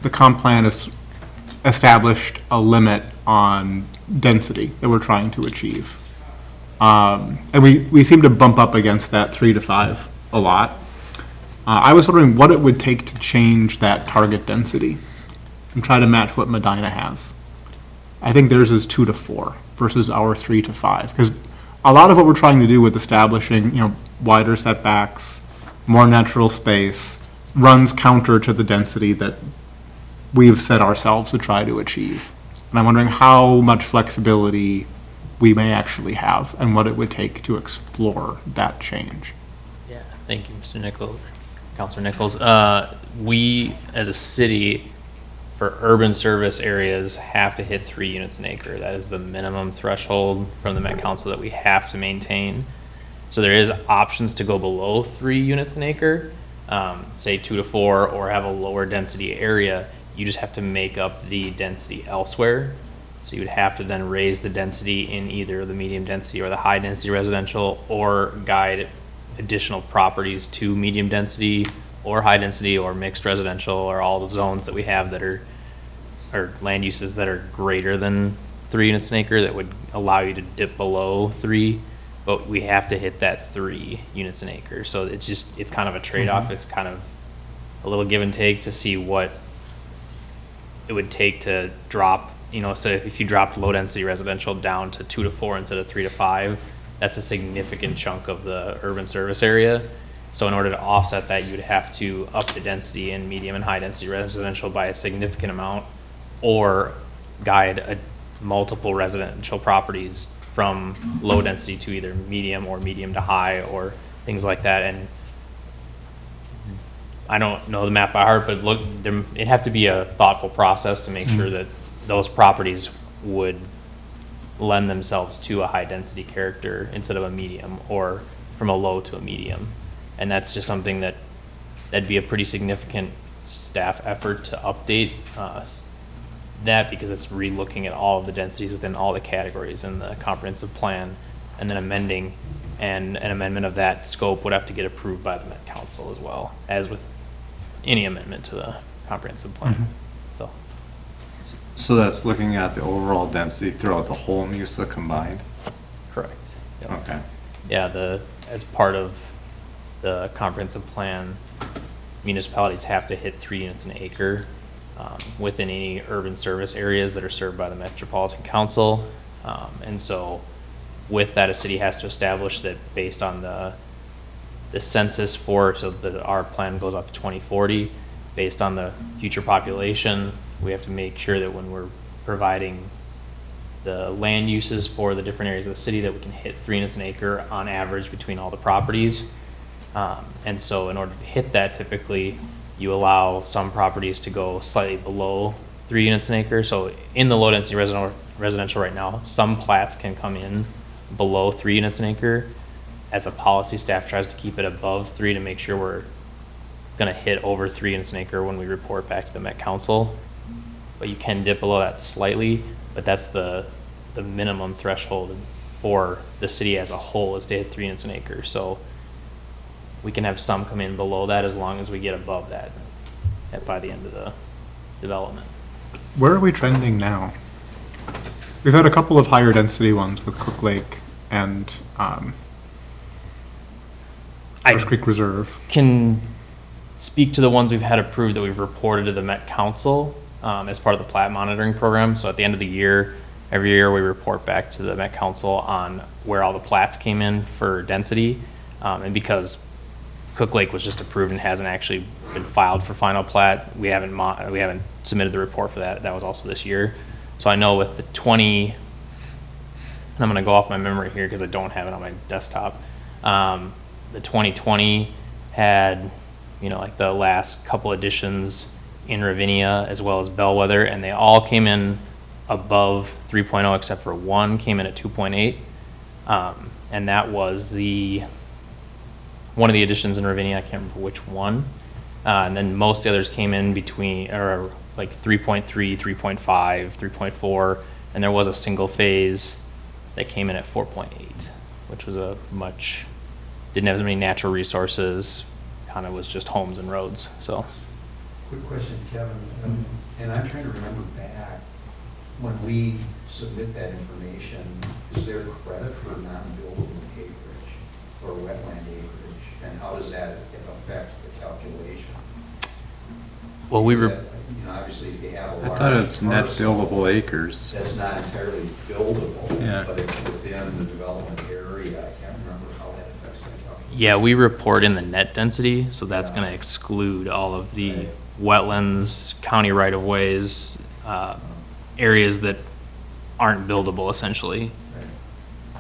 the comp plan has established a limit on density that we're trying to achieve. And we seem to bump up against that 3 to 5 a lot. I was wondering what it would take to change that target density and try to match what Medina has. I think theirs is 2 to 4 versus our 3 to 5. Because a lot of what we're trying to do with establishing, wider setbacks, more natural space, runs counter to the density that we've set ourselves to try to achieve. And I'm wondering how much flexibility we may actually have and what it would take to explore that change. Yeah, thank you, Mr. Nichols, Councilor Nichols. We, as a city, for urban service areas, have to hit 3 units an acre. That is the minimum threshold from the Met Council that we have to maintain. So there is options to go below 3 units an acre, say 2 to 4, or have a lower density area. You just have to make up the density elsewhere. So you would have to then raise the density in either the medium density or the high density residential, or guide additional properties to medium density or high density or mixed residential, or all the zones that we have that are, or land uses that are greater than 3 units an acre that would allow you to dip below 3, but we have to hit that 3 units an acre. So it's kind of a trade-off. It's kind of a little give and take to see what it would take to drop, so if you dropped low density residential down to 2 to 4 instead of 3 to 5, that's a significant chunk of the urban service area. So in order to offset that, you'd have to up the density in medium and high density residential by a significant amount, or guide multiple residential properties from low density to either medium or medium to high or things like that. And I don't know the map by heart, but look, it'd have to be a thoughtful process to make sure that those properties would lend themselves to a high density character instead of a medium, or from a low to a medium. And that's just something that'd be a pretty significant staff effort to update that, because it's re-looking at all of the densities within all the categories in the comprehensive plan, and then amending, and an amendment of that scope would have to get approved by the Met Council as well, as with any amendment to the comprehensive plan. So So that's looking at the overall density throughout the whole MUSA combined? correct. Yep. Okay. Yeah, as part of the comprehensive plan, municipalities have to hit 3 units an acre within any urban service areas that are served by the Metropolitan Council. And so with that, a city has to establish that based on the census so that our plan goes up to 2040, based on the future population, we have to make sure that when we're providing the land uses for the different areas of the city, that we can hit 3 units an acre on average between all the properties. And so in order to hit that, typically you allow some properties to go slightly below 3 units an acre. So in the low density residential right now, some plats can come in below 3 units an acre. As a policy, staff tries to keep it above 3 to make sure we're gonna hit over 3 units an acre when we report back to the Met Council. But you can dip below that slightly, but that's the minimum threshold for the city as a whole, is to hit 3 units an acre. So we can have some come in below that as long as we get above that by the end of the development. Where are we trending now? We've had a couple of higher density ones with Cook Lake and Horse Creek Reserve. Can speak to the ones we've had approved that we've reported to the Met Council as part of the plat monitoring program. So at the end of the year, every year we report back to the Met Council on where all the plats came in for density. And because Cook Lake was just approved and hasn't actually been filed for final plat, we haven't submitted the report for that. That was also this year. So I know with the 20, and I'm gonna go off my memory here because I don't have it on my desktop. The 2020 had, like the last couple editions in Ravinia as well as Bellwether, and they all came in above 3.0 except for one came in at 2.8. And that was one of the editions in Ravinia, I can't remember which one. And then most of the others came in between, or like 3.3, 3.5, 3.4, and there was a single phase that came in at 4.8, which was didn't have as many natural resources, kind of was just homes and roads, so. Quick question, Kevin, and I'm trying to remember back, when we submit that information, is there credit for non-buildable acreage or wetland acreage? And how does that affect the calculation? Well, obviously, if you have a large I thought it's net parcel, buildable acres. that's not entirely buildable, Yeah. but it's within the development area. I can't remember how that affects that calculation. Yeah, we report in the net density, so that's gonna exclude all of the wetlands, county right-of-ways, areas that aren't buildable essentially.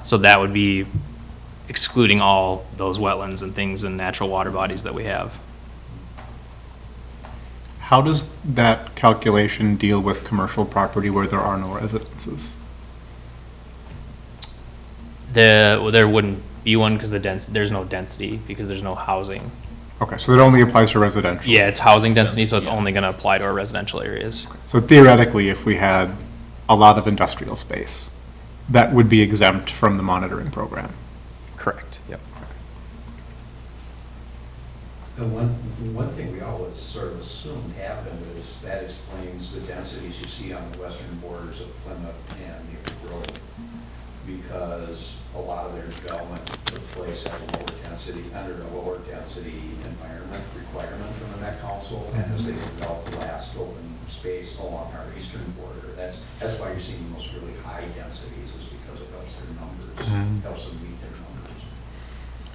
So that would be excluding all those wetlands and things and natural water bodies that we have. How does that calculation deal with commercial property where there are no residences? There wouldn't be one because there's no density because there's no housing. Okay, so it only applies to residential? Yeah, it's housing density, so it's only gonna apply to our residential areas. So theoretically, if we had a lot of industrial space, that would be exempt from the monitoring program? Correct, yep. The one thing we always sort of assumed happened is that explains the densities you see on the western borders of Plymouth and Maple Grove, because a lot of their development took place at a lower density, under a lower density environment requirement from the Met Council, and as they developed the last open space along our eastern border, that's why you're seeing those really high densities, is because it helps their numbers, helps them meet their numbers.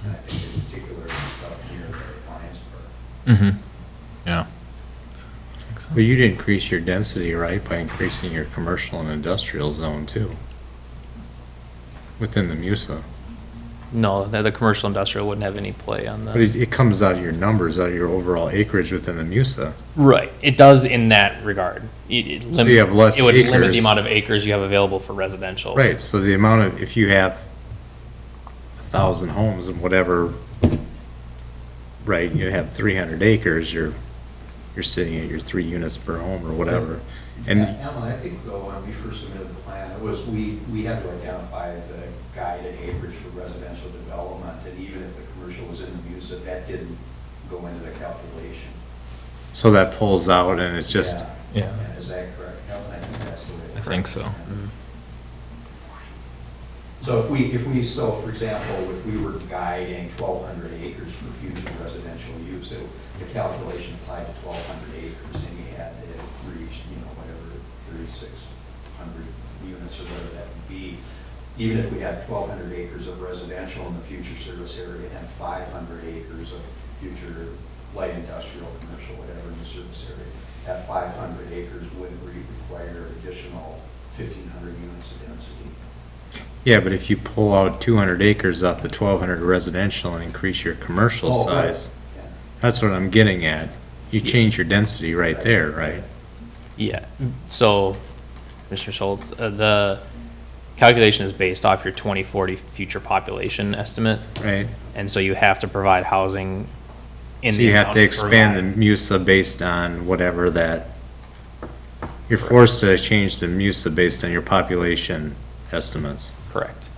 And I think in particular, stuff near the Lions Park. Mm-hmm. Yeah. But you'd increase your density, right, by increasing your commercial and industrial zone too? Within the MUSA. No, the commercial industrial wouldn't have any play on But the, it comes out of your numbers, out of your overall acreage within the MUSA. right, it does in that regard. you have less It would limit acres. the amount of acres you have available for residential. Right, so the amount of, if you have 1,000 homes and whatever, right, you have 300 acres, you're sitting at your 3 units per home or whatever. And Alan, I think though, when we first submitted the plan, it was, we had to identify the guided acreage for residential development, and even if the commercial was in the MUSA, that didn't go into the calculation. so that pulls out and it's just, Yeah. Is that correct, Alan? I think that's the way. I think so. So so for example, if we were guiding 1,200 acres for future residential use, the calculation applied to 1,200 acres, and you had to reach, whatever, 3,600 units or whatever that would be. Even if we had 1,200 acres of residential in the future service area and 500 acres of future light industrial, commercial, whatever in the service area, that 500 acres would require additional 1,500 units of density. yeah, but if you pull out 200 acres off the 1,200 residential and increase your commercial Oh, right. size, Yeah. that's what I'm getting at. You change your density right there, right? Yeah, so, Mr. Schultz, the calculation is based off your 2040 future population estimate, Right? and so you have to provide housing in So the you have amount to expand the provided. MUSA based on whatever that, you're forced to change the MUSA based on your population estimates. Correct.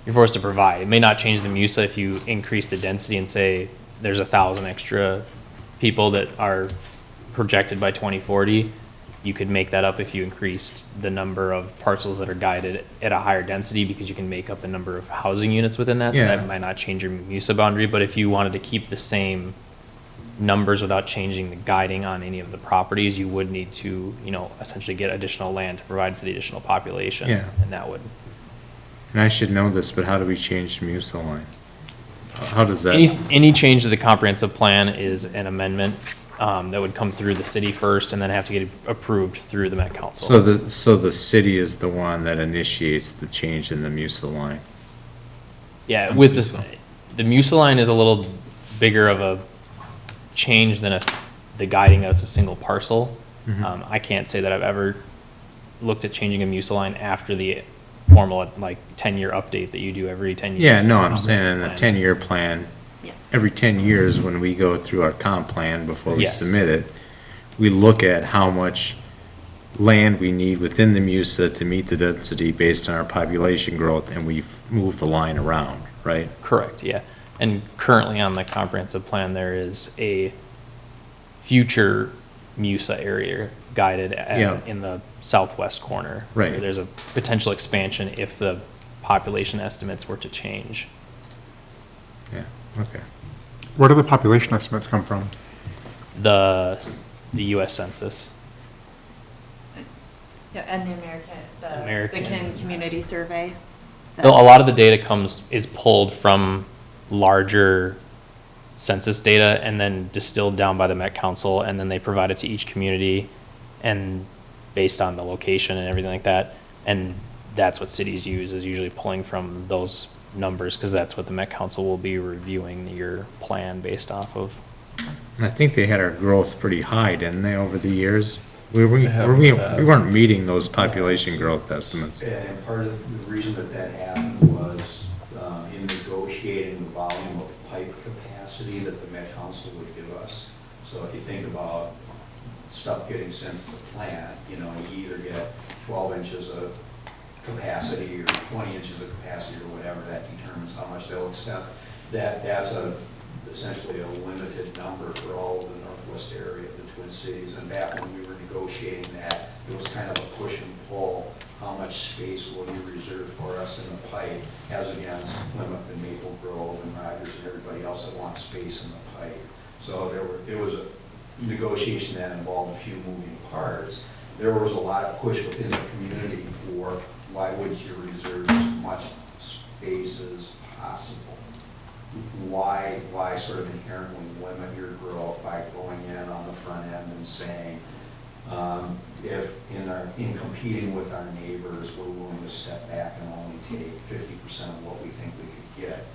You're forced to provide. It may not change the MUSA if you increase the density and say there's 1,000 extra people that are projected by 2040. You could make that up if you increased the number of parcels that are guided at a higher density, because you can make up the number of housing units within that. So Yeah. that might not change your MUSA boundary, but if you wanted to keep the same numbers without changing the guiding on any of the properties, you would need to, essentially get additional land to provide for the additional population. Yeah. And that would, And I should know this, but how do we change the MUSA line? How does that? any change to the comprehensive plan is an amendment, that would come through the city first and then have to get approved through the Met Council. So the city is the one that initiates the change in the MUSA line? Yeah, with this, the MUSA line is a little bigger of a change than the guiding of a single parcel. I can't say that I've ever looked at changing a MUSA line after the formal, 10-year update that you do every 10 years. Yeah, no, I'm saying in a Plan. 10-year plan, Yeah. every 10 years when we go through our comp plan before we Yes. submit it, we look at how much land we need within the MUSA to meet the density based on our population growth, and we move the line around, right? Correct, yeah. And currently on the comprehensive plan, there is a future MUSA area guided Yeah. in the southwest corner. Right. where there's a potential expansion if the population estimates were to change. Yeah, okay. Where do the population estimates come from? The US Census. Yeah, and the the American. Community Survey. A lot of the data is pulled from larger census data and then distilled down by the Met Council, and then they provide it to each community and based on the location and everything like that. And that's what cities use, is usually pulling from those numbers, because that's what the Met Council will be reviewing your plan based off of. And I think they had our growth pretty high, didn't they, over the years? We have in the past. weren't meeting those population growth estimates. And part of the reason that happened was in negotiating the volume of pipe capacity that the Met Council would give us. So if you think about stuff getting sent to the plant, you either get 12 inches of capacity or 20 inches of capacity or whatever, that determines how much they'll accept. That's essentially a limited number for all of the northwest area of the Twin Cities. And back when we were negotiating that, it was kind of a push and pull. How much space will you reserve for us in the pipe, as against Plymouth and Maple Grove and Rogers and everybody else that wants space in the pipe. So there was a negotiation that involved a few moving parts. There was a lot of push within the community for, why would you reserve as much space as possible? Why sort of inherently limit your growth by going in on the front end and saying, if in competing with our neighbors, we're willing to step back and only take 50% of what we think we could get.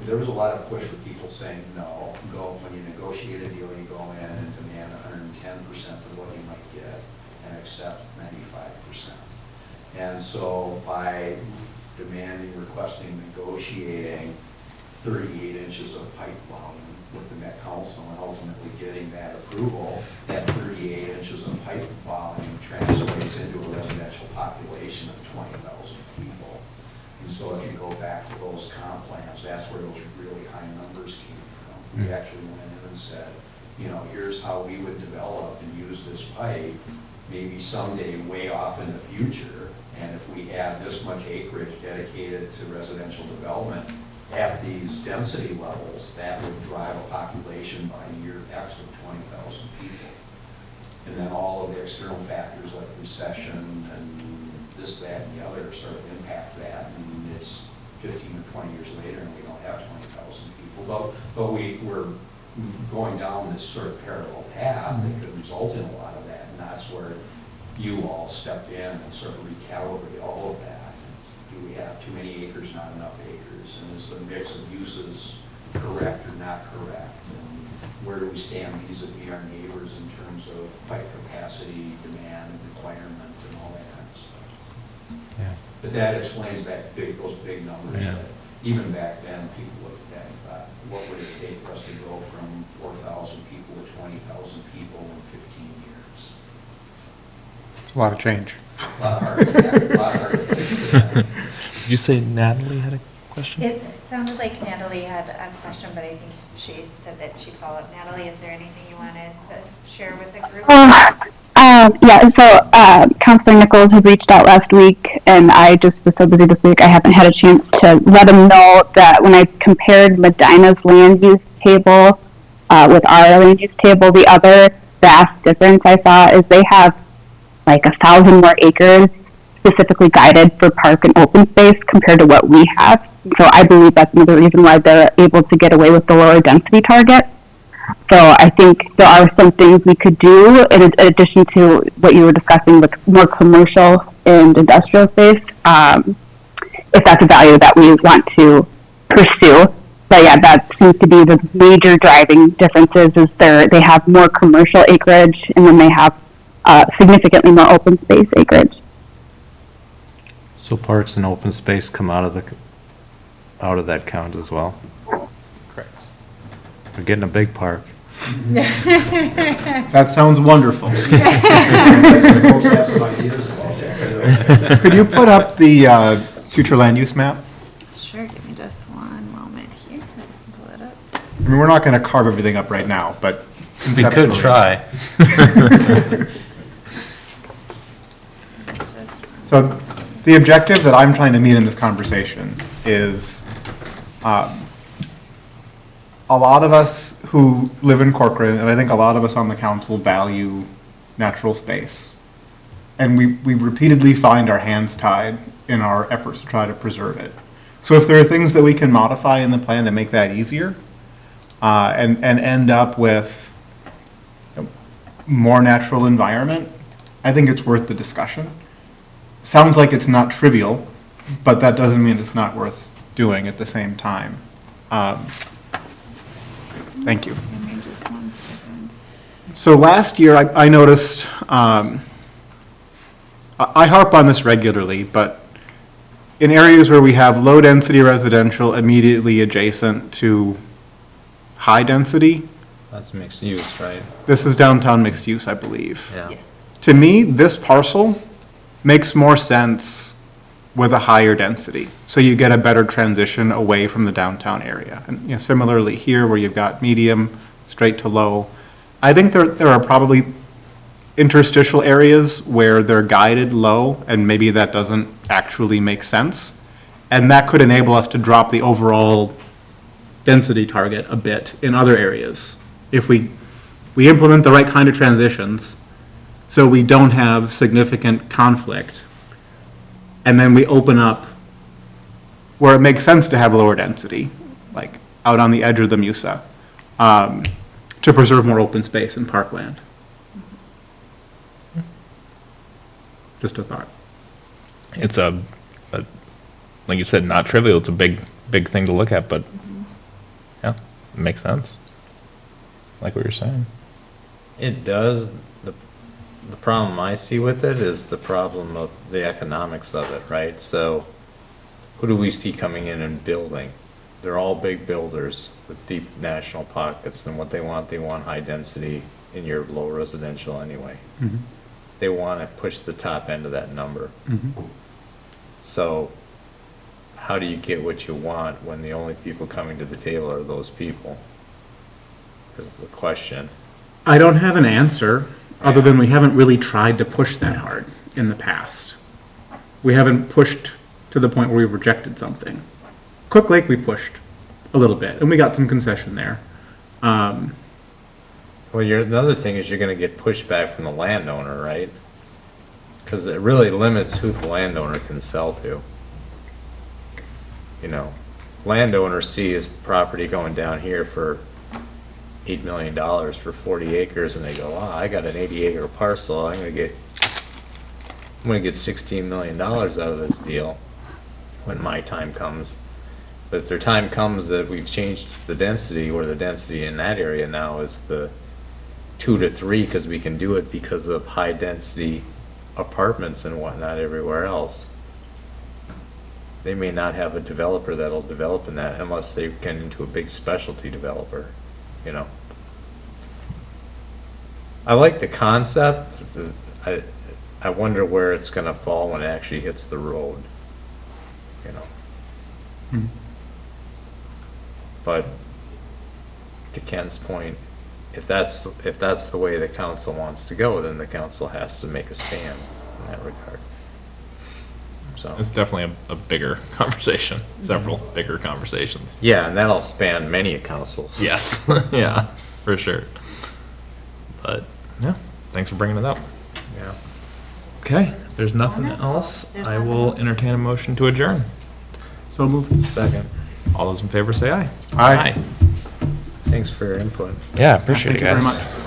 There was a lot of push for people saying, no, when you negotiate a deal, you go in and demand 110% of what you might get and accept 95%. And so by demanding, requesting, negotiating 38 inches of pipe volume with the Met Council and ultimately getting that approval, that 38 inches of pipe volume translates into a residential population of 20,000 people. And so if you go back to those comp plans, that's where those really high numbers came from. We actually went in and said, here's how we would develop and use this pipe, maybe someday way off in the future. And if we had this much acreage dedicated to residential development at these density levels, that would drive a population by year X of 20,000 people. And then all of the external factors like recession and this, that, and the other sort of impact that. And it's 15 or 20 years later and we don't have 20,000 people. But we're going down this sort of parallel path that could result in a lot of that. And that's where you all stepped in and sort of recalibrate all of that. Do we have too many acres, not enough acres? And is the mix of uses correct or not correct? And where do we stand vis-a-vis our neighbors in terms of pipe capacity, demand, requirement, and all that kind of stuff? Yeah. But that explains those big numbers. Yeah. That even back then, people looked at that and thought, what would it take for us to go from 4,000 people to 20,000 people in 15 years? It's a lot of change. A lot of hard, a lot of hard. Did you say Natalie had a question? It sounded like Natalie had a question, but I think she said that she'd follow up. Natalie, is there anything you wanted to share with the group? Yeah, so Counselor Nichols had reached out last week, and I just was so busy this week, I haven't had a chance to let him know that when I compared Medina's land use table with our land use table, the other vast difference I saw is they have like 1,000 more acres specifically guided for park and open space compared to what we have. So I believe that's another reason why they're able to get away with the lower density target. So I think there are some things we could do in addition to what you were discussing with more commercial and industrial space, if that's a value that we want to pursue. But yeah, that seems to be the major driving differences is they have more commercial acreage and then they have significantly more open space acreage. So parks and open space come out of that count as well? Correct. We're getting a big park. That sounds wonderful. Folks have some ideas about that. Could you put up the future land use map? Sure, give me just one moment here. I can pull it up. I mean, we're not going to carve everything up right now, but We could conceptually. try. So the objective that I'm trying to meet in this conversation is a lot of us who live in Corcoran, and I think a lot of us on the council value natural space. And we repeatedly find our hands tied in our efforts to try to preserve it. So if there are things that we can modify in the plan to make that easier, and end up with more natural environment, I think it's worth the discussion. Sounds like it's not trivial, but that doesn't mean it's not worth doing at the same time. Thank you. Give me just one second. So last year, I noticed, I harp on this regularly, but in areas where we have low-density residential immediately adjacent to high-density, That's mixed use, right? this is downtown mixed use, I believe. Yeah. To me, this parcel makes more sense with a higher density. So you get a better transition away from the downtown area. And similarly here, where you've got medium, straight to low, I think there are probably interstitial areas where they're guided low, and maybe that doesn't actually make sense. And that could enable us to drop the overall density target a bit in other areas. If we implement the right kind of transitions, so we don't have significant conflict and then we open up where it makes sense to have lower density, like out on the edge of the MUSA, to preserve more open space and parkland. Just a thought. It's like you said, not trivial. It's a big thing to look at, but yeah, it makes sense. Like what you're saying. It does. The problem I see with it is the problem of the economics of it, right? So who do we see coming in and building? They're all big builders with deep national pockets, and what they want high density in your low residential anyway. They want to push the top end of that number. So how do you get what you want when the only people coming to the table are those people? Is the question. I don't have an answer, other than we haven't really tried to push that hard in the past. We haven't pushed to the point where we've rejected something. Cook Lake, we pushed a little bit, and we got some concession there. Well, the other thing is you're gonna get pushback from the landowner, right? Because it really limits who the landowner can sell to. You know, landowner sees property going down here for $8 million for 40 acres, and they go, "Oh, I got an 80-acre parcel. I'm gonna get $16 million out of this deal when my time comes." But if their time comes that we've changed the density, where the density in that area now is the 2 to 3, because we can do it because of high density apartments and whatnot everywhere else. They may not have a developer that'll develop in that unless they get into a big specialty developer, you know. I like the concept. I wonder where it's gonna fall when it actually hits the road, you know. But to Ken's point, if that's the way the council wants to go, then the council has to make a stand in that regard. So, It's definitely a bigger conversation, several bigger conversations. yeah, and that'll span many councils. Yes, yeah, for sure. But, yeah, thanks for bringing it up. Yeah. Okay, if there's nothing else, There's I nothing will else. entertain a motion to adjourn. So moved. Second. All those in favor say aye. Aye. Thanks for your input. Yeah, appreciate Thank it, you very guys. much.